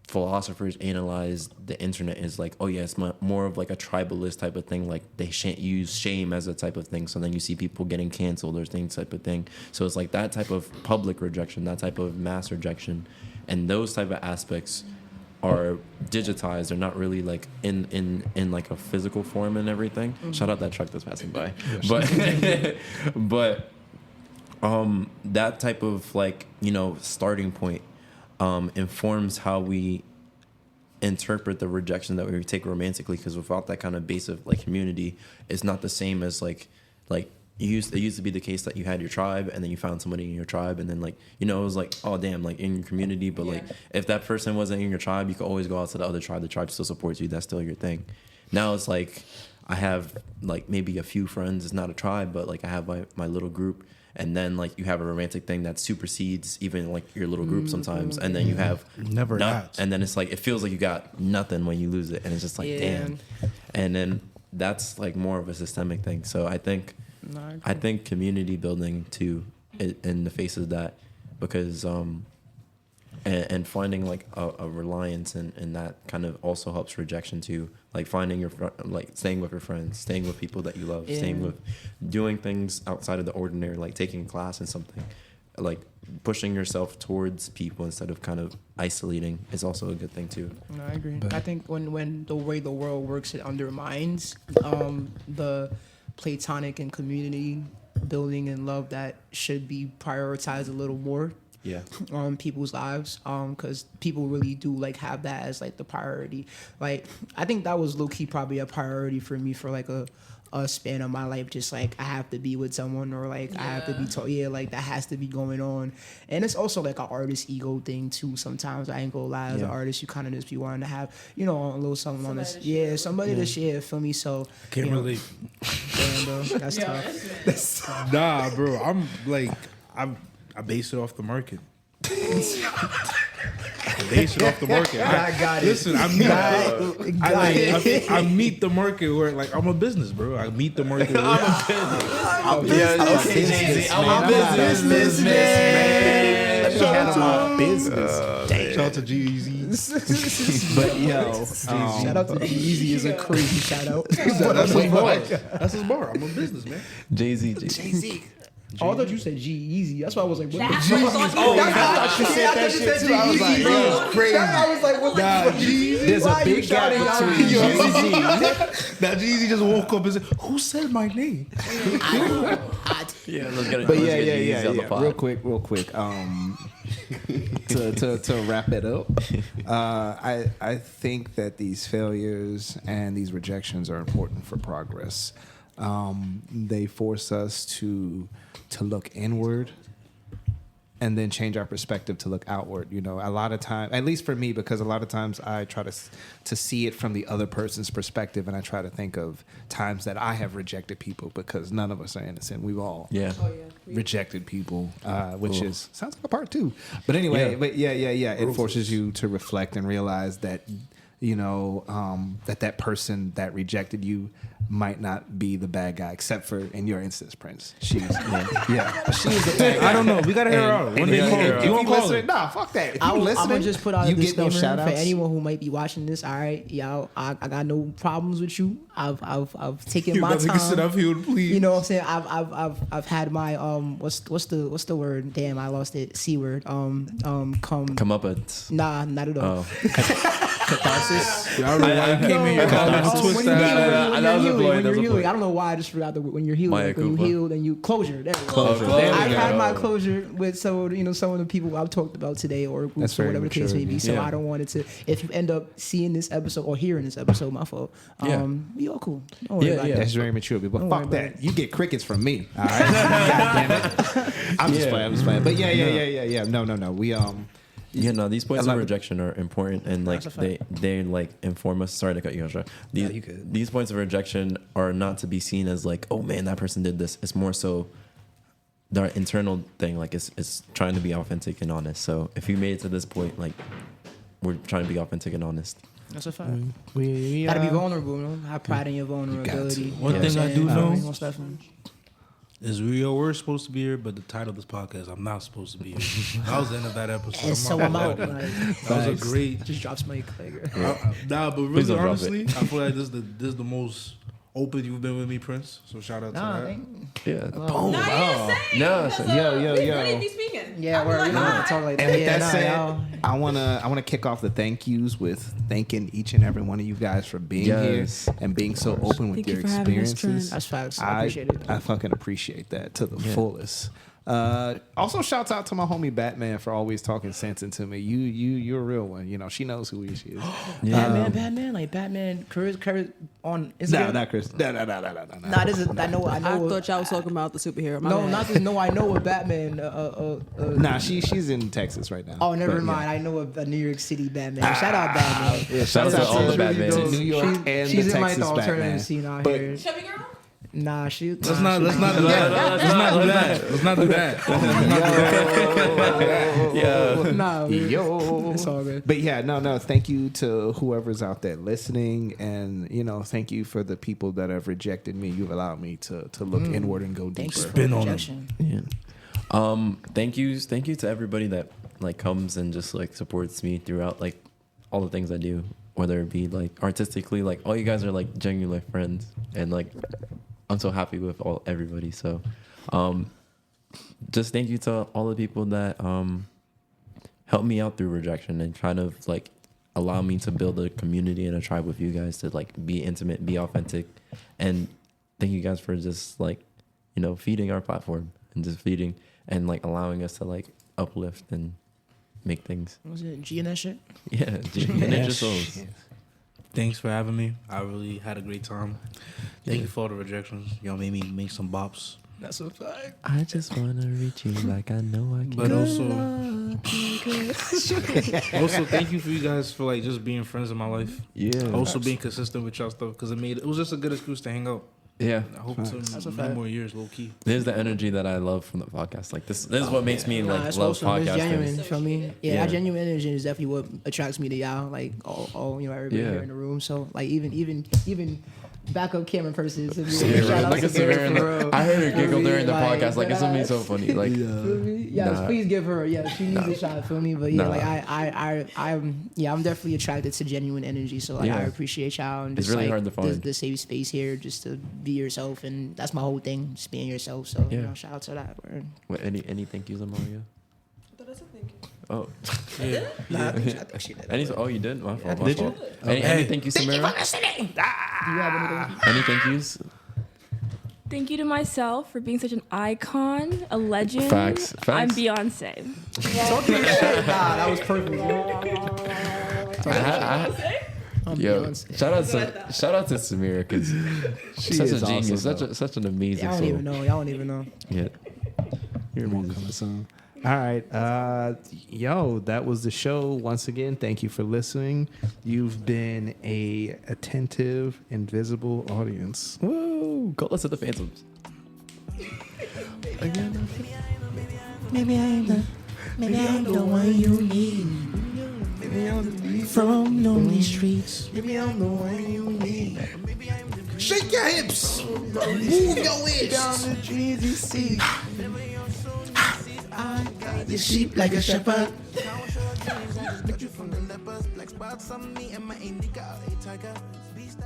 philosophers analyze the internet is like, oh yeah, it's more of like a tribalist type of thing. Like they shan't use shame as a type of thing. So then you see people getting canceled or things type of thing. So it's like that type of public rejection, that type of mass rejection, and those type of aspects are digitized. They're not really like in like a physical form and everything. Shout out that truck that's passing by. But that type of like, you know, starting point informs how we interpret the rejection that we take romantically, because without that kind of base of like community, it's not the same as like it used to be the case that you had your tribe and then you found somebody in your tribe, and then like, you know, it was like, oh damn, like in your community, but like if that person wasn't in your tribe, you could always go out to the other tribe. The tribe still supports you. That's still your thing. Now it's like I have like maybe a few friends. It's not a tribe, but like I have my little group. And then like you have a romantic thing that supersedes even like your little group sometimes, and then you have and then it's like it feels like you got nothing when you lose it, and it's just like damn. And then that's like more of a systemic thing. So I think community building too in the face of that, because and finding like a reliance in that kind of also helps rejection too. Like finding like staying with your friends, staying with people that you love, staying with doing things outside of the ordinary, like taking a class in something, like pushing yourself towards people instead of kind of isolating is also a good thing too. No, I agree. I think when the way the world works, it undermines the platonic and community building and love that should be prioritized a little more. Yeah. People's lives, because people really do like have that as like the priority. Like I think that was low key probably a priority for me for like a span of my life. Just like I have to be with someone, or like I have to be told, like that has to be going on. And it's also like an artist ego thing too. Sometimes I ain't gonna lie, as an artist, you kind of just be wanting to have, you know, a little something on this. Yeah, somebody to share. Feel me? So Can't relate. Damn, bro, that's tough. Nah, bro. I'm like I base it off the market. I base it off the market. I got it. Listen, I meet the market where like I'm a business, bro. I meet the market where I'm a businessman. Shout out to my business. shout out to G-Eazy. But yo, shout out to G-Eazy is a crazy shout out. That's his bar. That's his bar. I'm a business, man. Jay-Z. Oh, I thought you said G-Eazy. That's why I was like, what the That's G-Eazy? what I thought. I thought you said that shit too. I was like, yo, it's crazy. I was like, what the fuck? G-Eazy? there's a big gap between Jay-Z. Now G-Eazy just woke up and said, "Who said my name?" Yeah, let's get it. But let's yeah, get Jay-Z on the pod. real quick. To wrap it up, I think that these failures and these rejections are important for progress. They force us to look inward and then change our perspective to look outward. You know, a lot of time, at least for me, because a lot of times I try to see it from the other person's perspective, and I try to think of times that I have rejected people, because none of us are innocent. We've all rejected people, which is sounds like a part two. But anyway, it forces you to reflect and realize that, you know, that person that rejected you might not be the bad guy, except for in your instance, Prince. She's she's the bad guy. I don't know. We gotta hear her out. One day call her. You won't call her. Nah, fuck that. If I'm you listening, gonna just put out a you get no disclaimer shout for outs. anyone who might be watching this. All right, y'all, I got no problems with you. I've taken my time. Sit up here, please. You know what I'm saying? I've had my what's the word? Damn, I lost it. C word. Come up at. Nah, not at all. Oh. Catharsis. I don't know why you came in here calling us twist When you point. when you're healed. I don't know why I just forgot the when you're healed. Like when you healed and you closure. There we go. Closure. I've had my closure with some of the people I've talked about today or groups or whatever the case may be. So I don't want it to. If you end up seeing this episode or hearing this episode, my fault. Be all cool. Don't worry about that. That's very mature, but fuck that. You get crickets from me. All right. God damn it. I'm just playing. But yeah. No. We these points of rejection are important, and like they like inform us. Sorry to cut you off. These points of rejection are not to be seen as like, oh man, that person did this. It's more so their internal thing. Like it's trying to be authentic and honest. So if you made it to this point, like we're trying to be authentic and honest. That's a fact. We gotta be vulnerable. You know? Have pride in your vulnerability. One thing I do know is we were supposed to be here, but the title of this podcast, I'm not supposed to be here. That was the end of that episode. And so I'm out. That was a great. Just drops my Nah, but really, honestly, I feel like this is the most open you've been with me, Prince. So shout out to that. Yeah. Boom. Yo. Really be speaking. Yeah, we're gonna talk like that. And with that said, I wanna kick off the thank yous with thanking each and every one of you guys for being here and being so open with your experiences. That's facts. I appreciate it. I fucking appreciate that to the fullest. Also, shouts out to my homie Batman for always talking sense into me. You're a real one. You know, she knows who she is. Batman, like Batman, Chris on Instagram. No, not Chris. No. Nah, this is I know. I thought y'all was talking about the superhero. No, not this. No, I know a Batman. Nah, she's in Texas right now. Oh, never mind. Yeah. I know a New York City Batman. Shout out Batman. Yeah, shout out to all the Batman. To New York and she's the in Texas my alternative Batman. scene out But here. Chubby girl. Nah, Let's not do that. Nah, yo. It's all good. But yeah, no. Thank you to whoever's out there listening, and thank you for the people that have rejected me. You've allowed me to look inward and go deeper. Spin on rejection. Yeah. Thank you to everybody that like comes and just like supports me throughout like all the things I do, whether it be like artistically, like all you guys are like genuine friends, and like I'm so happy with everybody. So, just thank you to all the people that helped me out through rejection and kind of like allow me to build a community and a tribe with you guys to like be intimate, be authentic, and thank you guys for just like feeding our platform and just feeding and like allowing us to like uplift and make things. Was it G and that shit? Yeah, G and Ninja Souls. Yes. Thanks for having me. I really had a great time. Thank you for all the rejections. Y'all made me make some bops. That's a fact. I just wanna reach you like I know I can. But also thank you for you guys for like just being friends in my life. Yeah. Also being consistent with y'all stuff because it was just a good excuse to hang out. Yeah. I hope to many more years, low key. There's the energy that I love from the podcast. Like this is what makes me like love podcasting. It's genuine, you feel me? Yeah, that genuine energy is definitely what attracts me to y'all. Like all everybody here in the room. So like even backup camera person. Like a Samira. I heard her giggle during the podcast. Like it's gonna be so funny. Like please give her. Yeah, she needs a shot. Feel me? But yeah, like I'm definitely attracted to genuine energy. So like I appreciate y'all and just it's really like hard to find. the safe space here, just to be yourself, and that's my whole thing, just being yourself. So shout out to that. What, any thank yous, Amaria? That's a thank you. Oh, I think she did. Oh, you did? My fault. Did you? Any thank you, Samira? Do you have anything? Any thank yous? Thank you to myself for being such an icon, a legend. Facts. I'm Beyonce. That was perfect. Yo, shout out to Samira because she's such a genius, such an amazing. Y'all don't even know. Yeah. You're more coming soon. All right. That was the show. Once again, thank you for listening. You've been a attentive, invisible audience. Woo! Go listen to the Phantoms. Maybe I'm the one you need. From lonely streets. Maybe I'm the one you need. Shake your hips. Move your hips. Down the Jersey Sea. I got the sheep like a shepherd. From the lepers, black spots on me and my indica, a tiger, beast